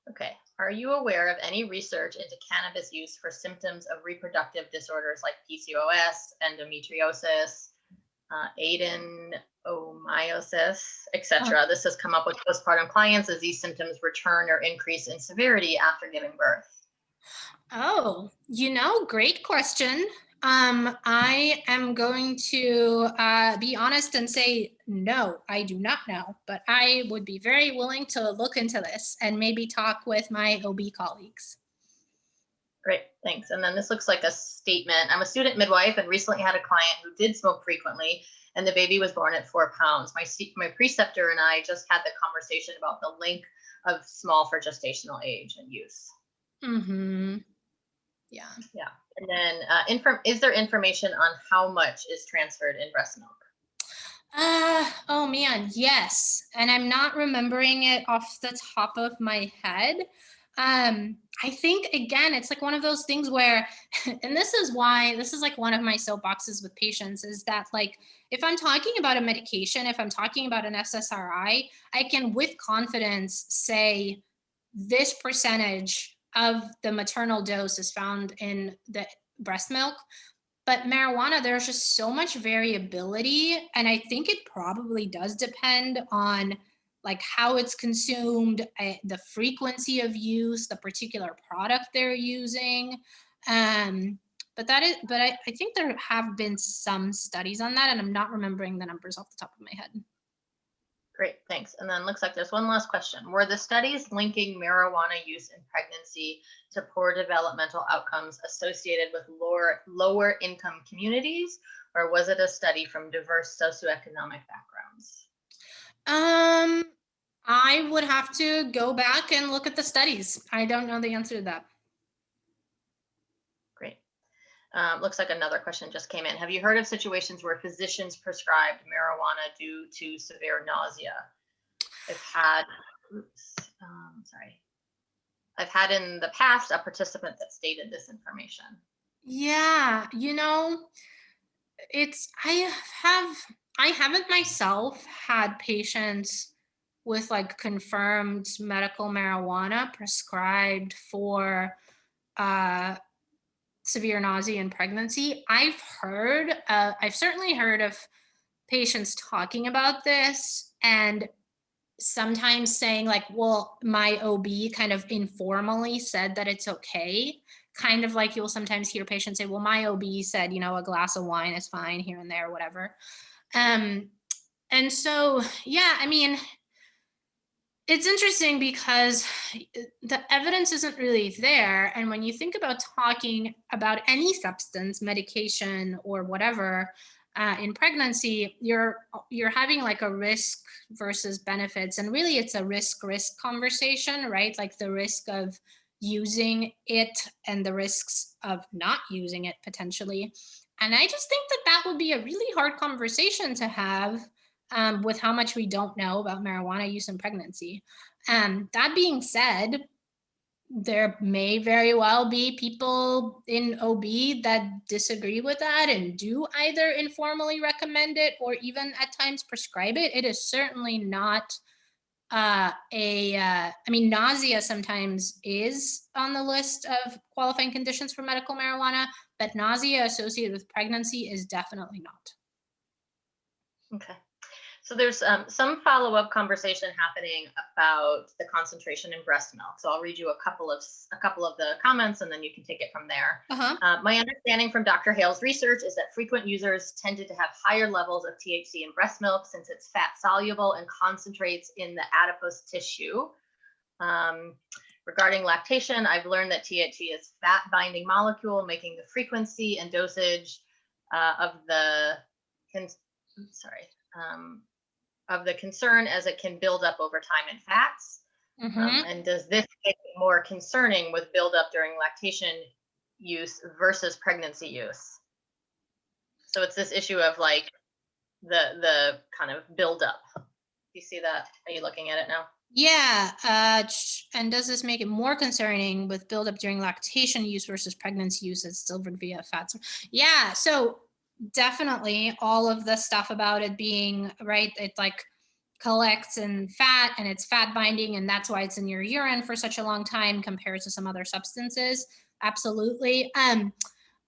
Speaker 1: Okay. Are you aware of any research into cannabis use for symptoms of reproductive disorders like PCOS, endometriosis, adenomyosis, etc.? This has come up with postpartum clients as these symptoms return or increase in severity after giving birth.
Speaker 2: Oh, great question. I am going to be honest and say no, I do not know, but I would be very willing to look into this and maybe talk with my OB colleagues.
Speaker 1: Great, thanks. And then this looks like a statement. I'm a student midwife and recently had a client who did smoke frequently and the baby was born at 4 pounds. My preceptor and I just had the conversation about the link of small for gestational age and use.
Speaker 2: Mm-hmm. Yeah.
Speaker 1: And then is there information on how much is transferred in breast milk?
Speaker 2: Oh man, yes. And I'm not remembering it off the top of my head. I think again, it's like one of those things where, and this is like one of my soapboxes with patients is that like, if I'm talking about a medication, if I'm talking about an SSRI, I can with confidence say this percentage of the maternal dose is found in the breast milk. But marijuana, there's just so much variability. And I think it probably does depend on like how it's consumed, the frequency of use, the particular product they're using. But I think there have been some studies on that, and I'm not remembering the numbers off the top of my head.
Speaker 1: Great, thanks. And then looks like there's one last question. Were the studies linking marijuana use in pregnancy to poor developmental outcomes associated with lower income communities, or was it a study from diverse socioeconomic backgrounds?
Speaker 2: I would have to go back and look at the studies. I don't know the answer to that.
Speaker 1: Great. Looks like another question just came in. Have you heard of situations where physicians prescribed marijuana due to severe nausea? I've had, sorry. I've had in the past a participant that stated this information.
Speaker 2: Yeah, I haven't myself had patients with like confirmed medical marijuana prescribed for severe nausea in pregnancy. I've certainly heard of patients talking about this and sometimes saying like, well, my OB kind of informally said that it's okay. Kind of like you'll sometimes hear patients say, well, my OB said, a glass of wine is fine here and there, whatever. And so, yeah, I mean, it's interesting because the evidence isn't really there. And when you think about talking about any substance, medication or whatever, in pregnancy, you're having like a risk versus benefits. And really it's a risk conversation, right? Like the risk of using it and the risks of not using it potentially. And I just think that that would be a really hard conversation to have with how much we don't know about marijuana use in pregnancy. That being said, there may very well be people in OB that disagree with that and do either informally recommend it or even at times prescribe it. It is certainly not I mean, nausea sometimes is on the list of qualifying conditions for medical marijuana, but nausea associated with pregnancy is definitely not.
Speaker 1: Okay. So there's some follow-up conversation happening about the concentration in breast milk. So I'll read you a couple of the comments, and then you can take it from there. My understanding from Dr. Hale's research is that frequent users tended to have higher levels of THC in breast milk since it's fat soluble and concentrates in the adipose tissue. Regarding lactation, I've learned that THC is fat binding molecule, making the frequency and dosage of the concern as it can build up over time in fats. And does this make it more concerning with buildup during lactation use versus pregnancy use? So it's this issue of like the kind of buildup. Do you see that? Are you looking at it now?
Speaker 2: Yeah. And does this make it more concerning with buildup during lactation use versus pregnancy use as delivered via fats? Yeah. So definitely all of the stuff about it being right, it like collects in fat and it's fat binding, and that's why it's in your urine for such a long time compared to some other substances. Absolutely. I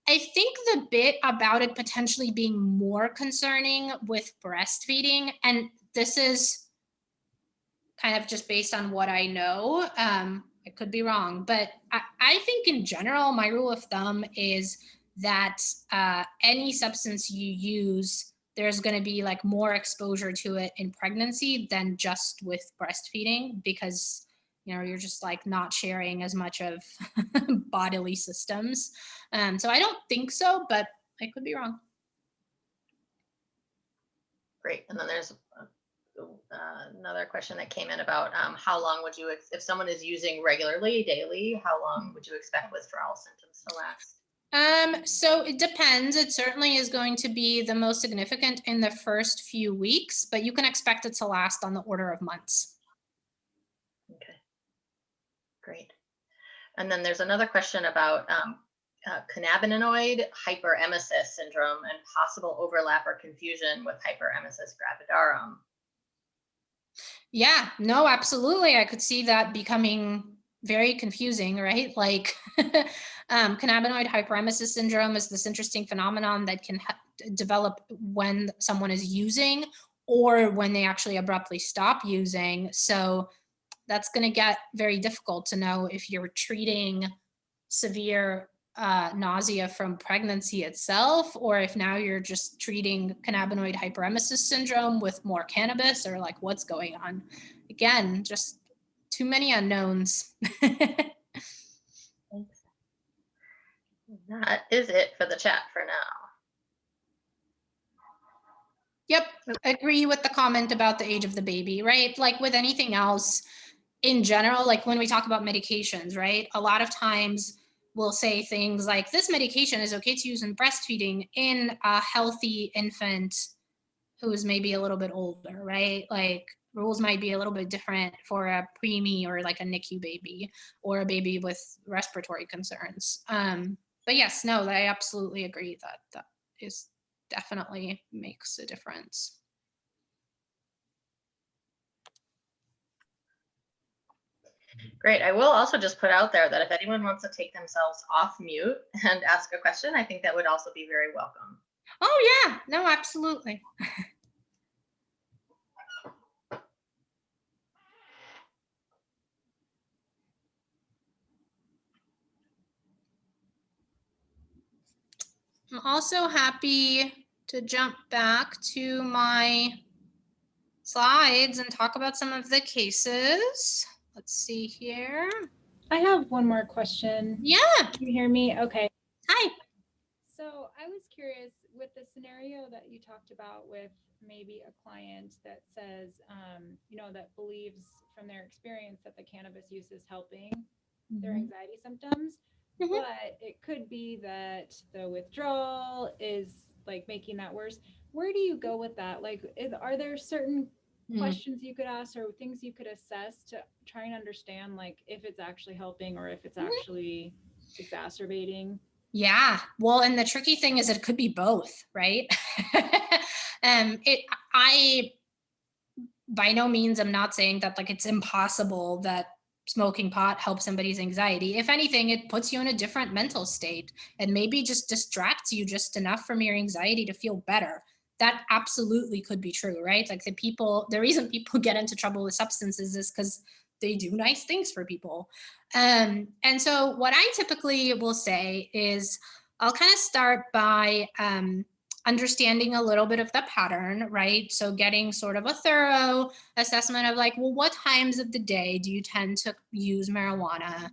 Speaker 2: think the bit about it potentially being more concerning with breastfeeding, and this is kind of just based on what I know, I could be wrong, but I think in general, my rule of thumb is that any substance you use, there's going to be like more exposure to it in pregnancy than just with breastfeeding, because you're just like not sharing as much of bodily systems. So I don't think so, but I could be wrong.
Speaker 1: Great. And then there's another question that came in about how long would you, if someone is using regularly, daily, how long would you expect withdrawal symptoms to last?
Speaker 2: So it depends. It certainly is going to be the most significant in the first few weeks, but you can expect it to last on the order of months.
Speaker 1: Okay, great. And then there's another question about cannabinoid hyperemesis syndrome and possible overlap or confusion with hyperemesis gravidarum.
Speaker 2: Yeah, no, absolutely. I could see that becoming very confusing, right? Like cannabinoid hyperemesis syndrome is this interesting phenomenon that can develop when someone is using or when they actually abruptly stop using. So that's going to get very difficult to know if you're treating severe nausea from pregnancy itself, or if now you're just treating cannabinoid hyperemesis syndrome with more cannabis, or like what's going on. Again, just too many unknowns.
Speaker 1: That is it for the chat for now.
Speaker 2: Yep, agree with the comment about the age of the baby, right? Like with anything else in general, like when we talk about medications, right? A lot of times will say things like, this medication is okay to use in breastfeeding in a healthy infant who is maybe a little bit older, right? Like rules might be a little bit different for a preemie or like a NICU baby or a baby with respiratory concerns. But yes, no, I absolutely agree that that is definitely makes a difference.
Speaker 1: Great. I will also just put out there that if anyone wants to take themselves off mute and ask a question, I think that would also be very welcome.
Speaker 2: Oh yeah, no, absolutely. I'm also happy to jump back to my slides and talk about some of the cases. Let's see here.
Speaker 4: I have one more question.
Speaker 2: Yeah.
Speaker 4: Can you hear me? Okay.
Speaker 2: Hi.
Speaker 4: So I was curious with the scenario that you talked about with maybe a client that says, that believes from their experience that the cannabis use is helping their anxiety symptoms, but it could be that the withdrawal is like making that worse. Where do you go with that? Like, are there certain questions you could ask or things you could assess to try and understand, like, if it's actually helping or if it's actually exacerbating?
Speaker 2: Yeah. Well, and the tricky thing is it could be both, right? I by no means am not saying that like it's impossible that smoking pot helps somebody's anxiety. If anything, it puts you in a different mental state and maybe just distracts you just enough from your anxiety to feel better. That absolutely could be true, right? Like the reason people get into trouble with substances is because they do nice things for people. And so what I typically will say is I'll kind of start by understanding a little bit of the pattern, right? So getting sort of a thorough assessment of like, well, what times of the day do you tend to use marijuana?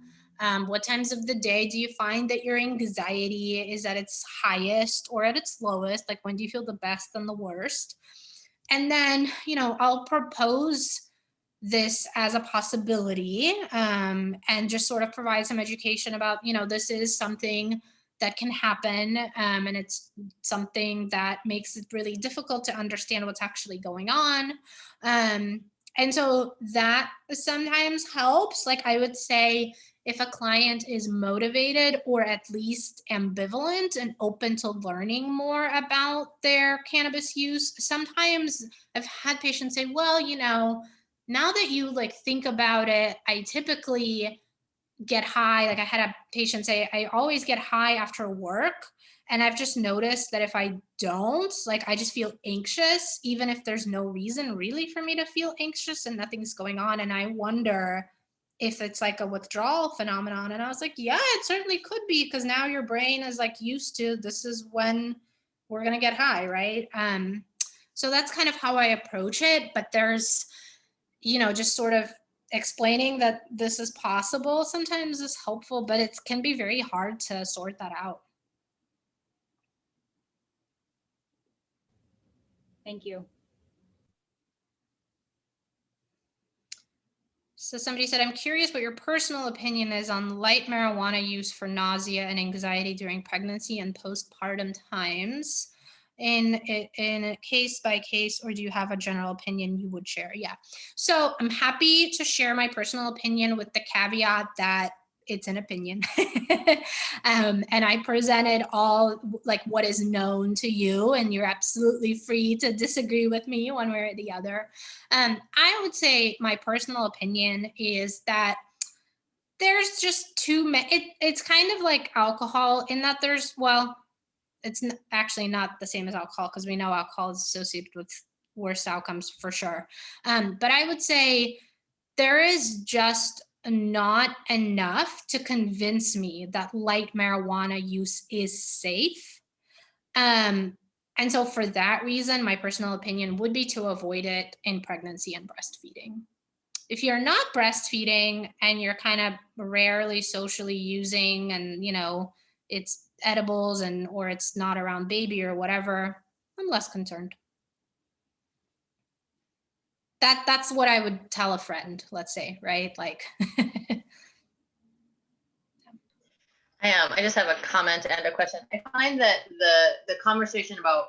Speaker 2: What times of the day do you find that your anxiety is at its highest or at its lowest? Like when do you feel the best and the worst? And then, I'll propose this as a possibility and just sort of provide some education about, this is something that can happen and it's something that makes it really difficult to understand what's actually going on. And so that sometimes helps. Like I would say, if a client is motivated or at least ambivalent and open to learning more about their cannabis use, sometimes I've had patients say, well, now that you like think about it, I typically get high. Like I had a patient say, I always get high after work. And I've just noticed that if I don't, like I just feel anxious, even if there's no reason really for me to feel anxious and nothing's going on. And I wonder if it's like a withdrawal phenomenon. And I was like, yeah, it certainly could be, because now your brain is like used to, this is when we're going to get high, right? So that's kind of how I approach it. But there's, just sort of explaining that this is possible sometimes is helpful, but it can be very hard to sort that out.
Speaker 4: Thank you.
Speaker 2: So somebody said, I'm curious what your personal opinion is on light marijuana use for nausea and anxiety during pregnancy and postpartum times. In a case by case, or do you have a general opinion you would share? Yeah. So I'm happy to share my personal opinion with the caveat that it's an opinion. And I presented all like what is known to you, and you're absolutely free to disagree with me one way or the other. I would say my personal opinion is that there's just too many. It's kind of like alcohol in that it's actually not the same as alcohol, because we know alcohol is associated with worse outcomes for sure. But I would say there is just not enough to convince me that light marijuana use is safe. And so for that reason, my personal opinion would be to avoid it in pregnancy and breastfeeding. If you're not breastfeeding and you're kind of rarely socially using and, it's edibles or it's not around baby or whatever, I'm less concerned. That's what I would tell a friend, let's say, right? Like
Speaker 1: I just have a comment and a question. I find that the conversation about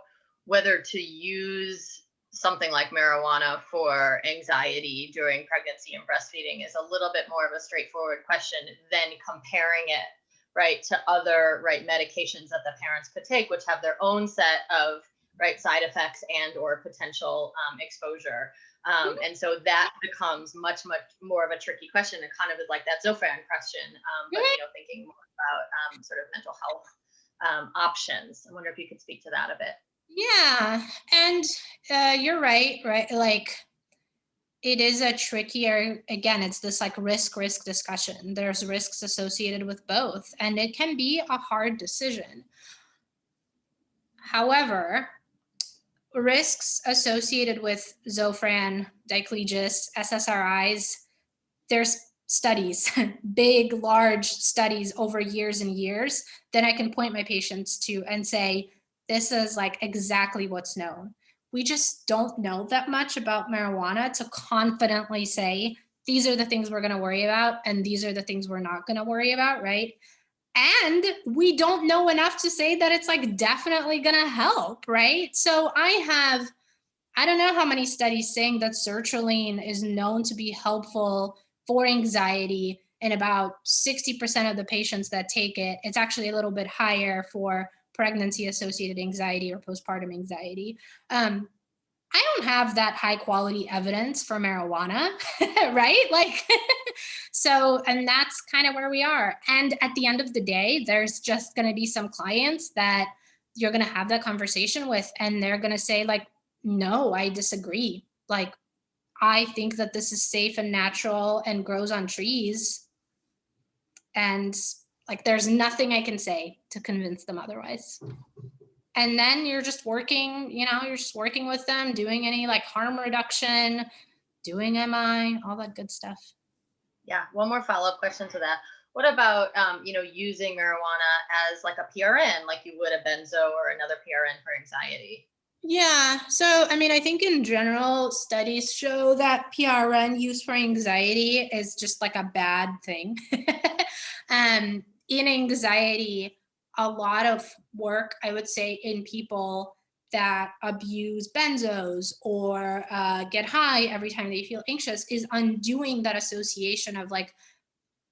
Speaker 1: whether to use something like marijuana for anxiety during pregnancy and breastfeeding is a little bit more of a straightforward question than comparing it, right, to other, right, medications that the parents could take, which have their own set of, right, side effects and or potential exposure. And so that becomes much more of a tricky question, and kind of is like that Zofran question, but thinking more about sort of mental health options. I wonder if you could speak to that a bit.
Speaker 2: Yeah, and you're right. Like, it is a trickier, again, it's this like risk discussion. There's risks associated with both, and it can be a hard decision. However, risks associated with Zofran, diclegis, SSRIs, there's studies, big, large studies over years and years that I can point my patients to and say, this is like exactly what's known. We just don't know that much about marijuana to confidently say, these are the things we're going to worry about, and these are the things we're not going to worry about, right? And we don't know enough to say that it's like definitely going to help, right? So I don't know how many studies saying that sertraline is known to be helpful for anxiety in about 60% of the patients that take it. It's actually a little bit higher for pregnancy-associated anxiety or postpartum anxiety. I don't have that high quality evidence for marijuana, right? Like, so, and that's kind of where we are. And at the end of the day, there's just going to be some clients that you're going to have that conversation with, and they're going to say like, no, I disagree. Like, I think that this is safe and natural and grows on trees. And like, there's nothing I can say to convince them otherwise. And then you're just working, you're just working with them, doing any like harm reduction, doing MI, all that good stuff.
Speaker 1: Yeah. One more follow-up question to that. What about, using marijuana as like a PRN, like you would a benzo or another PRN for anxiety?
Speaker 2: Yeah. So, I mean, I think in general, studies show that PRN use for anxiety is just like a bad thing. In anxiety, a lot of work, I would say, in people that abuse benzos or get high every time they feel anxious is undoing that association of like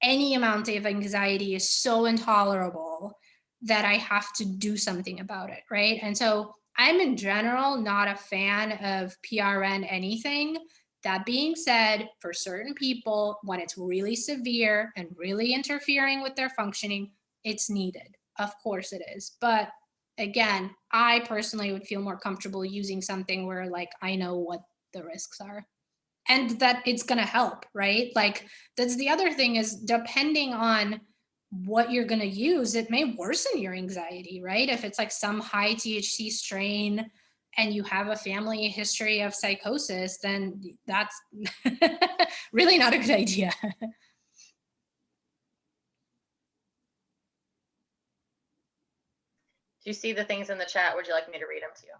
Speaker 2: any amount of anxiety is so intolerable that I have to do something about it, right? And so I'm in general not a fan of PRN anything. That being said, for certain people, when it's really severe and really interfering with their functioning, it's needed. Of course it is. But again, I personally would feel more comfortable using something where like I know what the risks are and that it's going to help, right? Like, that's the other thing, is depending on what you're going to use, it may worsen your anxiety, right? If it's like some high THC strain and you have a family history of psychosis, then that's really not a good idea.
Speaker 1: Do you see the things in the chat? Would you like me to read them to you?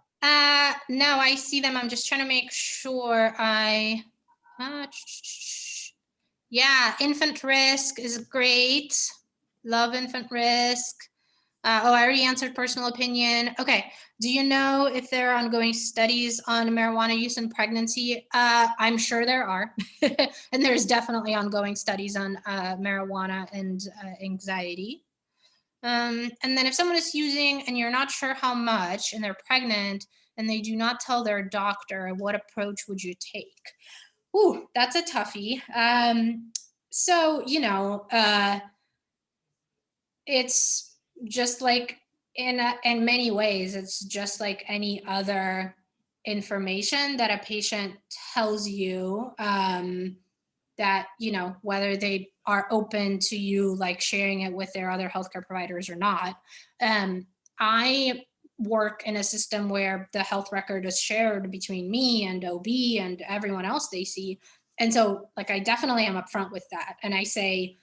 Speaker 2: No, I see them. I'm just trying to make sure yeah, infant risk is great. Love infant risk. I already answered personal opinion. Okay. Do you know if there are ongoing studies on marijuana use in pregnancy? I'm sure there are. And there's definitely ongoing studies on marijuana and anxiety. And then if someone is using and you're not sure how much and they're pregnant and they do not tell their doctor, what approach would you take? Ooh, that's a toughie. So, it's just like in many ways, it's just like any other information that a patient tells you, that, whether they are open to you like sharing it with their other healthcare providers or not. I work in a system where the health record is shared between me and OB and everyone else they see. And so like, I definitely am upfront with that. And I say,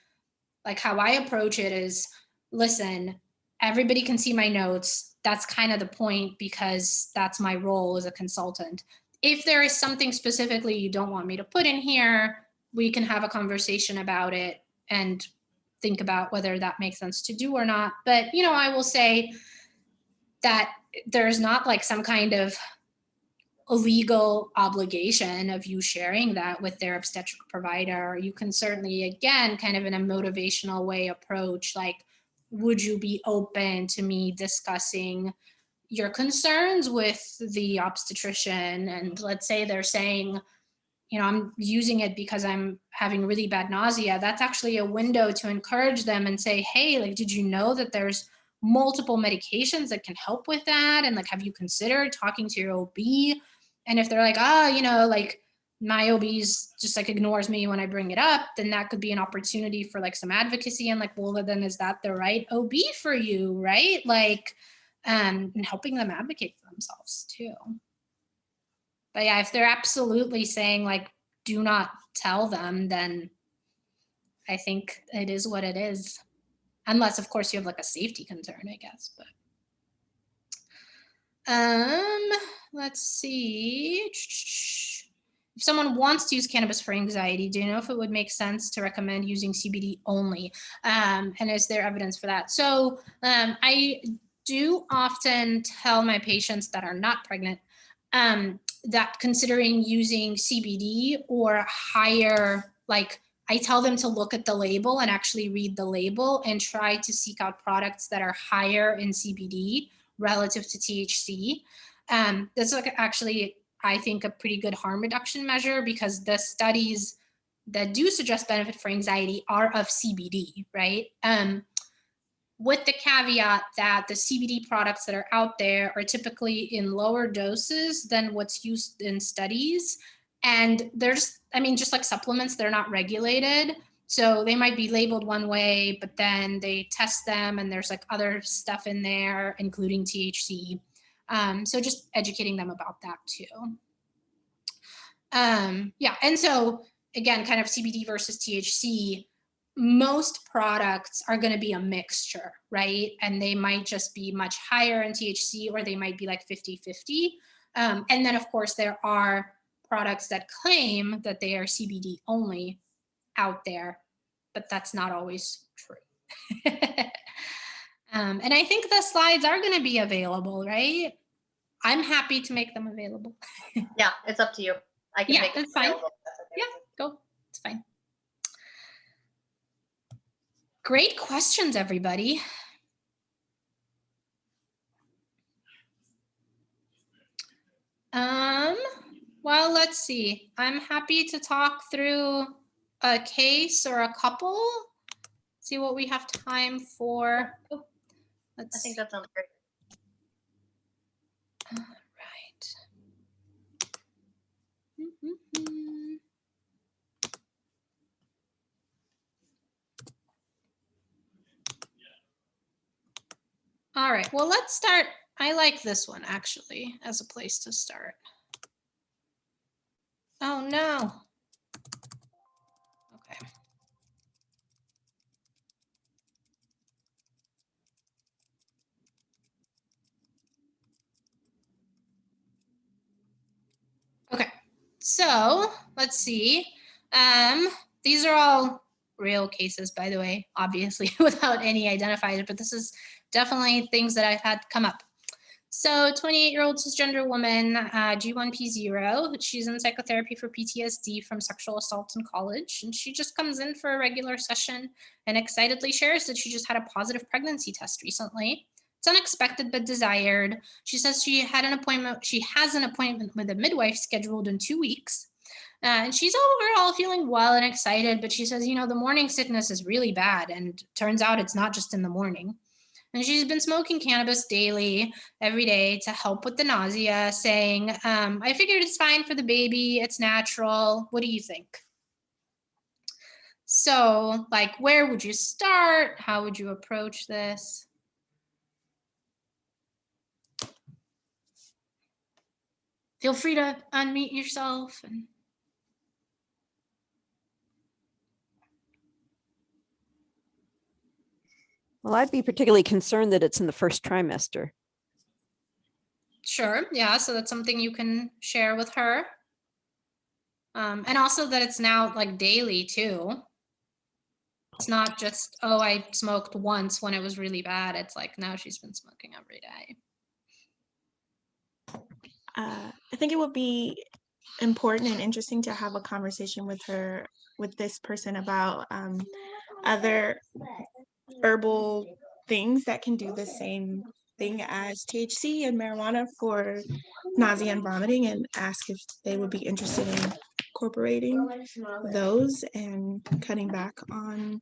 Speaker 2: like, how I approach it is, listen, everybody can see my notes. That's kind of the point, because that's my role as a consultant. If there is something specifically you don't want me to put in here, we can have a conversation about it. And think about whether that makes sense to do or not. But, I will say that there's not like some kind of a legal obligation of you sharing that with their obstetric provider. You can certainly, again, kind of in a motivational way approach, like, would you be open to me discussing your concerns with the obstetrician? And let's say they're saying, I'm using it because I'm having really bad nausea. That's actually a window to encourage them and say, hey, like, did you know that there's multiple medications that can help with that? And like, have you considered talking to your OB? And if they're like, like my OB's just like ignores me when I bring it up, then that could be an opportunity for like some advocacy and like, well, then is that the right OB for you, right? Like, and helping them advocate for themselves too. But yeah, if they're absolutely saying like, do not tell them, then I think it is what it is. Unless of course you have like a safety concern, I guess, but. Let's see. If someone wants to use cannabis for anxiety, do you know if it would make sense to recommend using CBD only? And is there evidence for that? So I do often tell my patients that are not pregnant that considering using CBD or higher, like I tell them to look at the label and actually read the label and try to seek out products that are higher in CBD relative to THC. That's like actually, I think, a pretty good harm reduction measure because the studies that do suggest benefit for anxiety are of CBD, right? With the caveat that the CBD products that are out there are typically in lower doses than what's used in studies. And there's, just like supplements, they're not regulated. So they might be labeled one way, but then they test them and there's like other stuff in there, including THC. So just educating them about that too. Yeah, and so again, kind of CBD versus THC, most products are going to be a mixture, right? And they might just be much higher in THC or they might be like 50-50. And then of course there are products that claim that they are CBD only out there, but that's not always true. And I think the slides are going to be available, right? I'm happy to make them available.
Speaker 1: Yeah, it's up to you. I can make it
Speaker 2: that's fine.
Speaker 1: available. That's okay.
Speaker 2: Yeah, go. It's fine. Great questions, everybody. Well, let's see. I'm happy to talk through a case or a couple. See what we have time for. Oh,
Speaker 1: I think that sounds great.
Speaker 2: All right. All right, well, let's start. I like this one actually as a place to start. Oh no. Okay. Okay, so let's see. These are all real cases, by the way, obviously without any identifiers, but this is definitely things that I've had come up. So 28-year-old cisgender woman, G1P0, she's in psychotherapy for PTSD from sexual assault in college. And she just comes in for a regular session and excitedly shares that she just had a positive pregnancy test recently. It's unexpected but desired. She says she has an appointment with a midwife scheduled in 2 weeks. And she's overall feeling well and excited, but she says, the morning sickness is really bad. And turns out it's not just in the morning. And she's been smoking cannabis daily, every day to help with the nausea, saying, I figured it's fine for the baby. It's natural. What do you think? So, like, where would you start? How would you approach this? Feel free to unmute yourself.
Speaker 5: Well, I'd be particularly concerned that it's in the first trimester.
Speaker 2: Sure. Yeah. So that's something you can share with her. And also that it's now like daily too. It's not just, oh, I smoked once when it was really bad. It's like now she's been smoking every day.
Speaker 6: I think it would be important and interesting to have a conversation with this person about other herbal things that can do the same thing as THC and marijuana for nausea and vomiting, and ask if they would be interested in incorporating those and cutting back on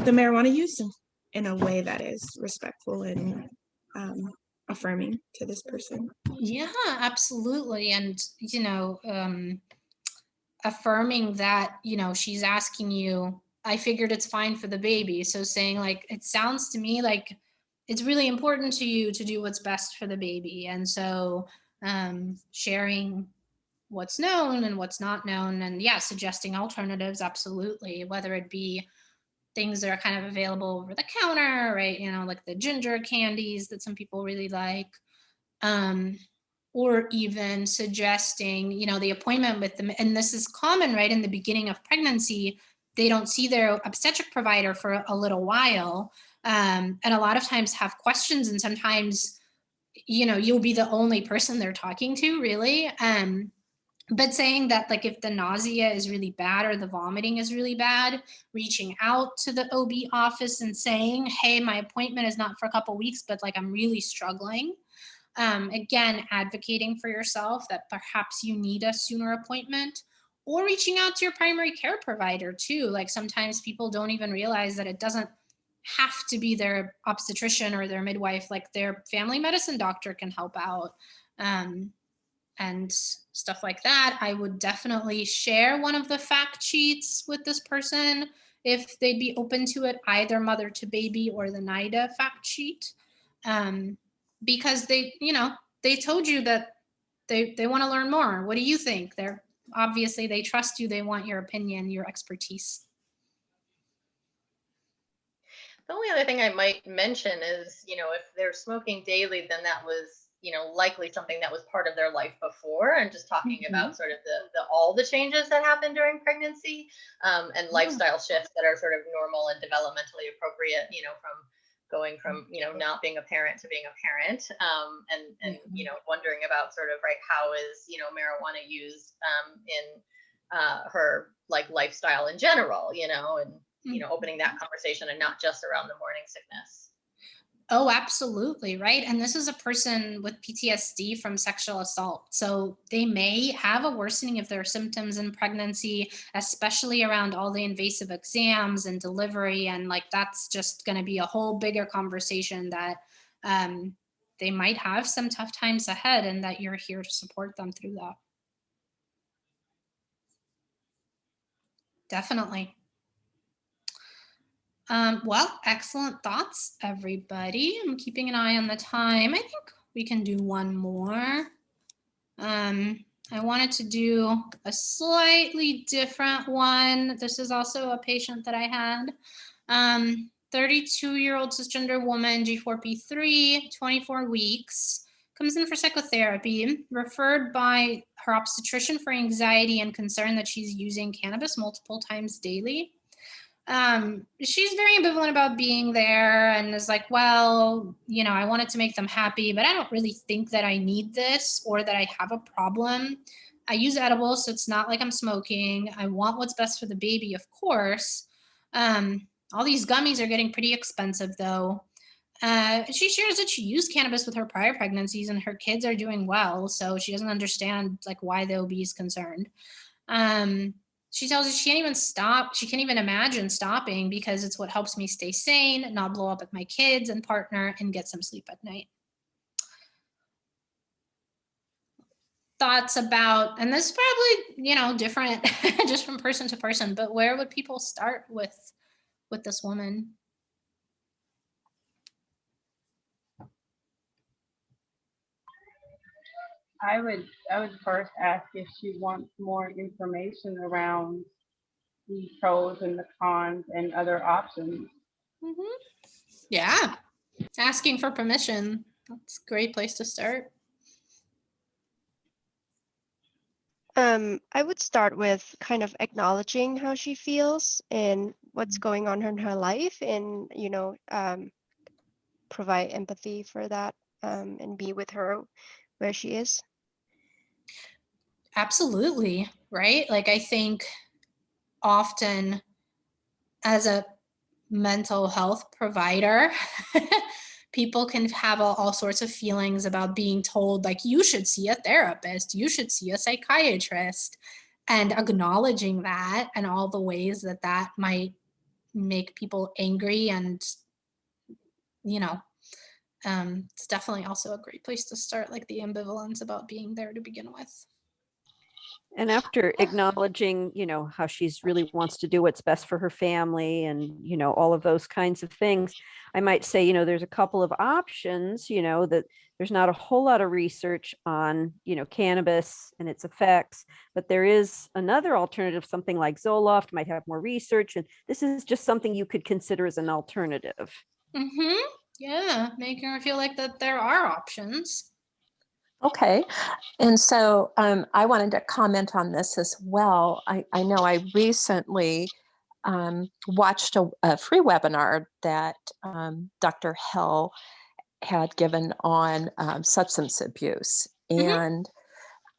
Speaker 6: the marijuana use in a way that is respectful and affirming to this person.
Speaker 2: Yeah, absolutely. And, affirming that, she's asking you, I figured it's fine for the baby. So saying like, it sounds to me like it's really important to you to do what's best for the baby. And so sharing what's known and what's not known, and yeah, suggesting alternatives, absolutely, whether it be things that are kind of available over the counter, right? Like the ginger candies that some people really like. Or even suggesting, the appointment with them. And this is common, right? In the beginning of pregnancy, they don't see their obstetric provider for a little while. And a lot of times have questions, and sometimes, you'll be the only person they're talking to, really. But saying that, like, if the nausea is really bad or the vomiting is really bad, reaching out to the OB office and saying, hey, my appointment is not for a couple weeks, but like I'm really struggling. Again, advocating for yourself that perhaps you need a sooner appointment, or reaching out to your primary care provider too. Like sometimes people don't even realize that it doesn't have to be their obstetrician or their midwife. Like their family medicine doctor can help out. And stuff like that. I would definitely share one of the fact sheets with this person if they'd be open to it, either mother to baby or the NIDA fact sheet. Because they told you that they want to learn more. What do you think? They're obviously, they trust you. They want your opinion, your expertise.
Speaker 1: The only other thing I might mention is, if they're smoking daily, then that was, likely something that was part of their life before, and just talking about sort of all the changes that happen during pregnancy, and lifestyle shifts that are sort of normal and developmentally appropriate, from going from, not being a parent to being a parent, and wondering about sort of, right, how is, marijuana used in her like lifestyle in general, and opening that conversation, and not just around the morning sickness.
Speaker 2: Oh, absolutely, right. And this is a person with PTSD from sexual assault. So they may have a worsening of their symptoms in pregnancy, especially around all the invasive exams and delivery. And like, that's just going to be a whole bigger conversation that they might have some tough times ahead, and that you're here to support them through that. Definitely. Well, excellent thoughts, everybody. I'm keeping an eye on the time. I think we can do one more. I wanted to do a slightly different one. This is also a patient that I had. 32-year-old cisgender woman, G4P3, 24 weeks, comes in for psychotherapy, referred by her obstetrician for anxiety and concern that she's using cannabis multiple times daily. She's very ambivalent about being there, and is like, well, I wanted to make them happy, but I don't really think that I need this or that I have a problem. I use edibles, so it's not like I'm smoking. I want what's best for the baby, of course. All these gummies are getting pretty expensive, though. She shares that she used cannabis with her prior pregnancies, and her kids are doing well, so she doesn't understand like why the OB is concerned. She tells us she can't even stop. She can't even imagine stopping because it's what helps me stay sane, not blow up with my kids and partner, and get some sleep at night. Thoughts about, and this is probably, different just from person to person, but where would people start with this woman?
Speaker 7: I would first ask if she wants more information around the pros and the cons and other options.
Speaker 2: Mm-hmm. Yeah, asking for permission. That's a great place to start.
Speaker 8: I would start with kind of acknowledging how she feels and what's going on in her life, and provide empathy for that, and be with her where she is.
Speaker 2: Absolutely, right? Like I think often as a mental health provider, people can have all sorts of feelings about being told, like, you should see a therapist, you should see a psychiatrist, and acknowledging that and all the ways that that might make people angry. And, you know, it's definitely also a great place to start, like the ambivalence about being there to begin with.
Speaker 5: And after acknowledging, how she's really wants to do what's best for her family and, all of those kinds of things, I might say, there's a couple of options, that there's not a whole lot of research on, cannabis and its effects, but there is another alternative, something like Zoloft might have more research. And this is just something you could consider as an alternative.
Speaker 2: Mm-hmm. Yeah, making her feel like that there are options.
Speaker 9: Okay. And so I wanted to comment on this as well. I know I recently watched a free webinar that Dr. Hell had given on substance abuse.
Speaker 2: Mm-hmm.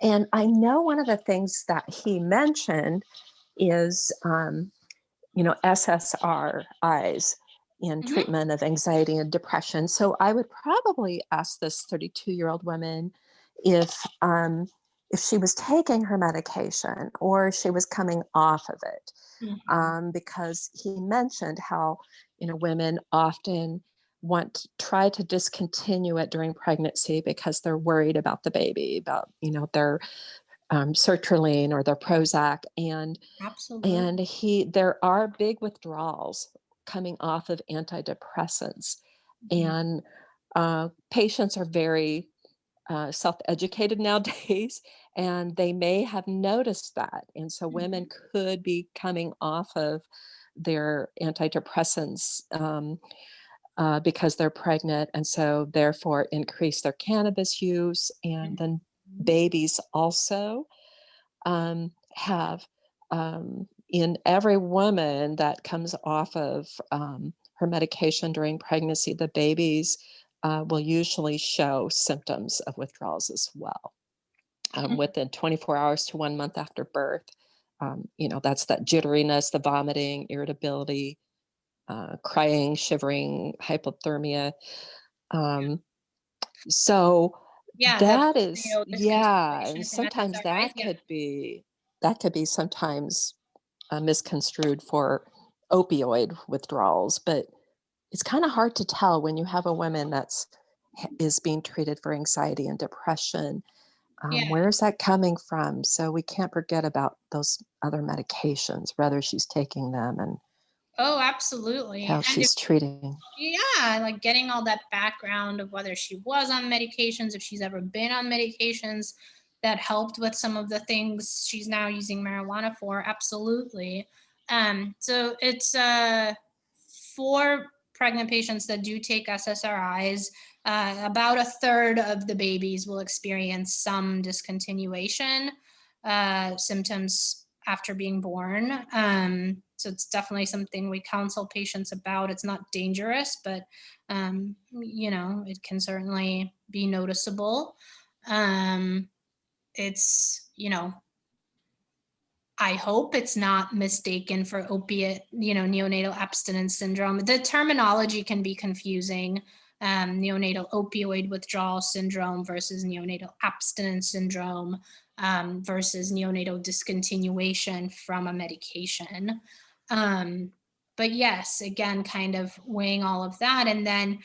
Speaker 9: And I know one of the things that he mentioned is, SSRIs in
Speaker 2: Mm-hmm.
Speaker 9: treatment of anxiety and depression. So I would probably ask this 32-year-old woman if she was taking her medication or she was coming off of it, because he mentioned how women often try to discontinue it during pregnancy because they're worried about the baby, about their sertraline or their Prozac, and
Speaker 2: Absolutely.
Speaker 9: there are big withdrawals coming off of antidepressants, and patients are very self-educated nowadays, and they may have noticed that. And so women could be coming off of their antidepressants because they're pregnant, and so therefore increase their cannabis use. And then babies also have, in every woman that comes off of her medication during pregnancy, the babies will usually show symptoms of withdrawals as well within 24 hours to 1 month after birth. That's that jitteriness, the vomiting, irritability, crying, shivering, hypothermia. So that is, and sometimes that could be sometimes misconstrued for opioid withdrawals, but it's kind of hard to tell when you have a woman is being treated for anxiety and depression. Where is that coming from? So we can't forget about those other medications, whether she's taking them and
Speaker 2: Absolutely.
Speaker 9: how she's treating.
Speaker 2: Yeah, like getting all that background of whether she was on medications, if she's ever been on medications that helped with some of the things she's now using marijuana for. Absolutely. So it's for pregnant patients that do take SSRIs, about a third of the babies will experience some discontinuation symptoms after being born. So it's definitely something we counsel patients about. It's not dangerous, but it can certainly be noticeable. It's, I hope it's not mistaken for opiate, neonatal abstinence syndrome. The terminology can be confusing. Neonatal opioid withdrawal syndrome versus neonatal abstinence syndrome versus neonatal discontinuation from a medication. But yes, again, kind of weighing all of that. And then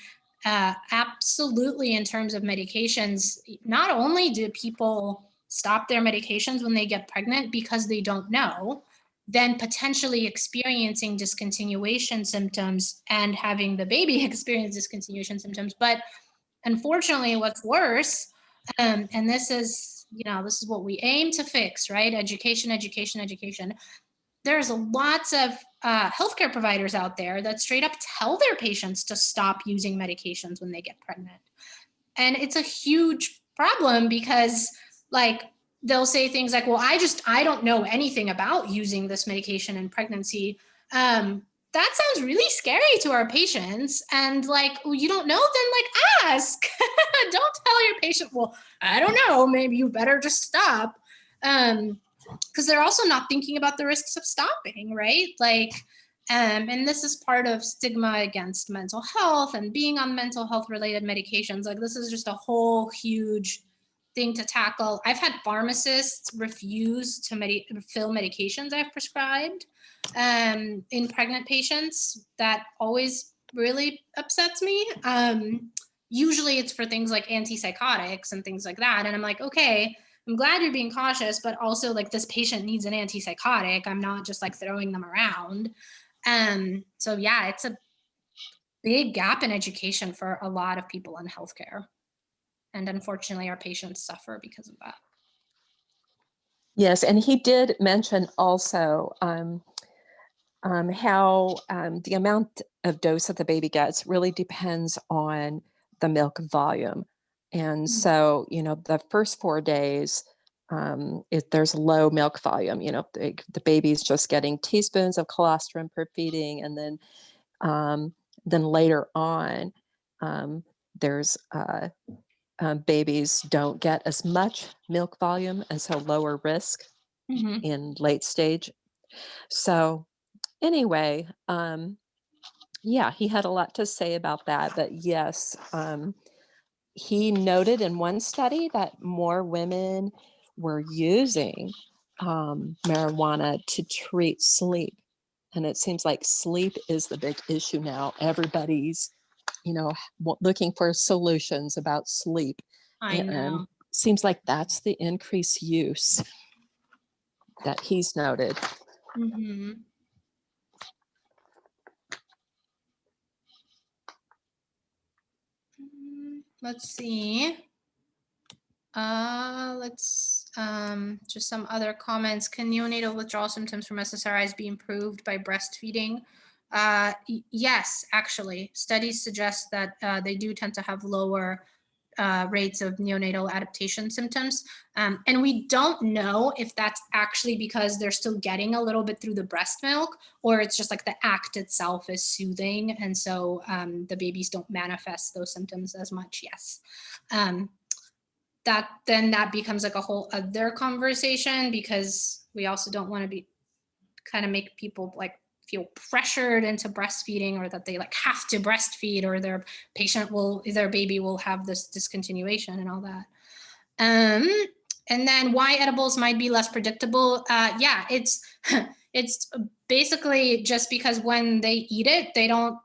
Speaker 2: absolutely, in terms of medications, not only do people stop their medications when they get pregnant because they don't know, then potentially experiencing discontinuation symptoms and having the baby experience discontinuation symptoms. But unfortunately, what's worse, and this is what we aim to fix, right? Education, education, education. There's lots of healthcare providers out there that straight up tell their patients to stop using medications when they get pregnant. And it's a huge problem because, like, they'll say things like, well, I don't know anything about using this medication in pregnancy. That sounds really scary to our patients. And like, well, you don't know, then like ask. Don't tell your patient, well, I don't know, maybe you better just stop. Because they're also not thinking about the risks of stopping, right? Like, and this is part of stigma against mental health and being on mental health related medications. Like, this is just a whole huge thing to tackle. I've had pharmacists refuse to fill medications I've prescribed in pregnant patients. That always really upsets me. Usually it's for things like antipsychotics and things like that. And I'm like, okay, I'm glad you're being cautious, but also like this patient needs an antipsychotic. I'm not just like throwing them around. So yeah, it's a big gap in education for a lot of people in healthcare. And unfortunately, our patients suffer because of that.
Speaker 9: Yes, and he did mention also how the amount of dose that the baby gets really depends on the milk volume. And so, the first 4 days, if there's low milk volume, the baby's just getting teaspoons of colostrum per feeding. And then later on, there's babies don't get as much milk volume, and so lower risk in late stage. So anyway, yeah, he had a lot to say about that. But yes, he noted in one study that more women were using marijuana to treat sleep. And it seems like sleep is the big issue now. Everybody's, looking for solutions about sleep.
Speaker 2: I know.
Speaker 9: And seems like that's the increased use that he's noted.
Speaker 2: Mm-hmm. Let's see. Let's just some other comments. Can neonatal withdrawal symptoms from SSRIs be improved by breastfeeding? Yes, actually, studies suggest that they do tend to have lower rates of neonatal adaptation symptoms. And we don't know if that's actually because they're still getting a little bit through the breast milk, or it's just like the act itself is soothing. And so the babies don't manifest those symptoms as much. Yes. That becomes like a whole other conversation, because we also don't want to be kind of make people like feel pressured into breastfeeding, or that they like have to breastfeed, or their baby will have this discontinuation and all that. And then why edibles might be less predictable. Yeah, it's basically just because when they eat it, they don't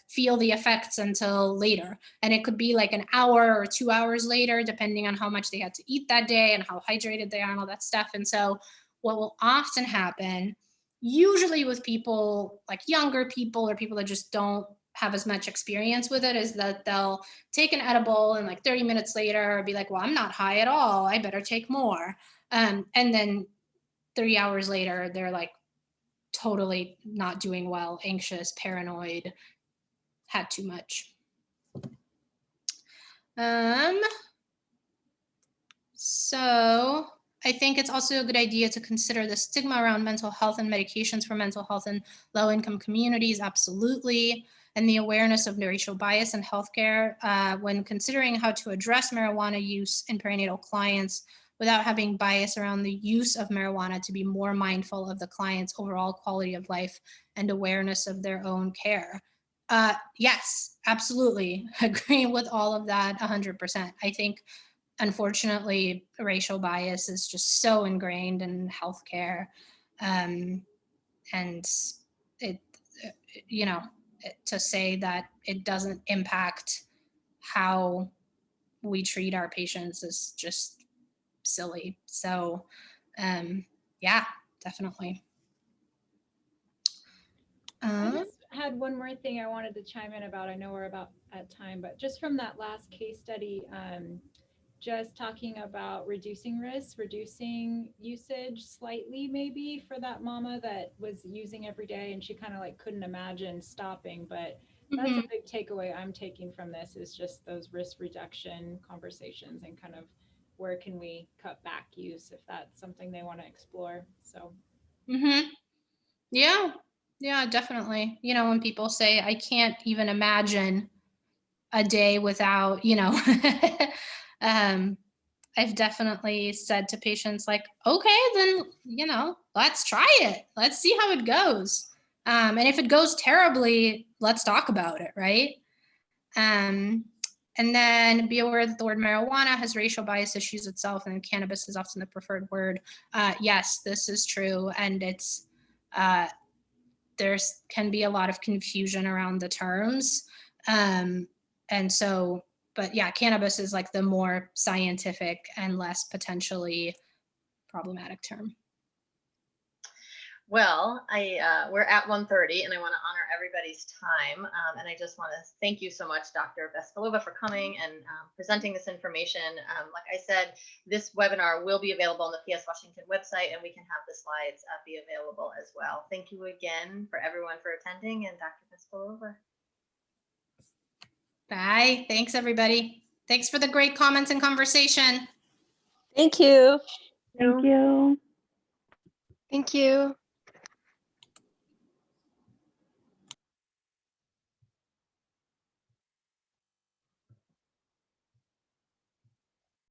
Speaker 2: feel the effects until later. And it could be like an hour or 2 hours later, depending on how much they had to eat that day and how hydrated they are and all that stuff. And so what will often happen, usually with people like younger people or people that just don't have as much experience with it, is that they'll take an edible and like 30 minutes later be like, well, I'm not high at all, I better take more. And then 3 hours later, they're like totally not doing well, anxious, paranoid, had too much. So I think it's also a good idea to consider the stigma around mental health and medications for mental health in low-income communities, absolutely, and the awareness of racial bias in healthcare when considering how to address marijuana use in perinatal clients without having bias around the use of marijuana, to be more mindful of the client's overall quality of life and awareness of their own care. Yes, absolutely. Agree with all of that 100%. I think unfortunately, racial bias is just so ingrained in healthcare, and it, to say that it doesn't impact how we treat our patients is just silly. So, yeah, definitely.
Speaker 4: I just had one more thing I wanted to chime in about. I know we're about at time, but just from that last case study, just talking about reducing risk, reducing usage slightly, maybe for that mama that was using every day and she kind of like couldn't imagine stopping. But that's a big takeaway I'm taking from this, is just those risk reduction conversations and kind of where can we cut back use if that's something they want to explore. So
Speaker 2: Yeah. Yeah, definitely. You know, when people say, I can't even imagine a day without, I've definitely said to patients like, okay, then, let's try it. Let's see how it goes. And if it goes terribly, let's talk about it, right? And then be aware that the word marijuana has racial bias issues itself, and cannabis is often the preferred word. Yes, this is true. And it's, there's can be a lot of confusion around the terms. And so, but yeah, cannabis is like the more scientific and less potentially problematic term.
Speaker 1: Well, we're at 1:30 and I want to honor everybody's time. And I just want to thank you so much, Dr. Vespalova, for coming and presenting this information. Like I said, this webinar will be available on the PS Washington website, and we can have the slides be available as well. Thank you again for everyone for attending, and Dr. Vespalova.
Speaker 2: Bye. Thanks, everybody. Thanks for the great comments and conversation.
Speaker 9: Thank you.
Speaker 5: Thank you.
Speaker 8: Thank you.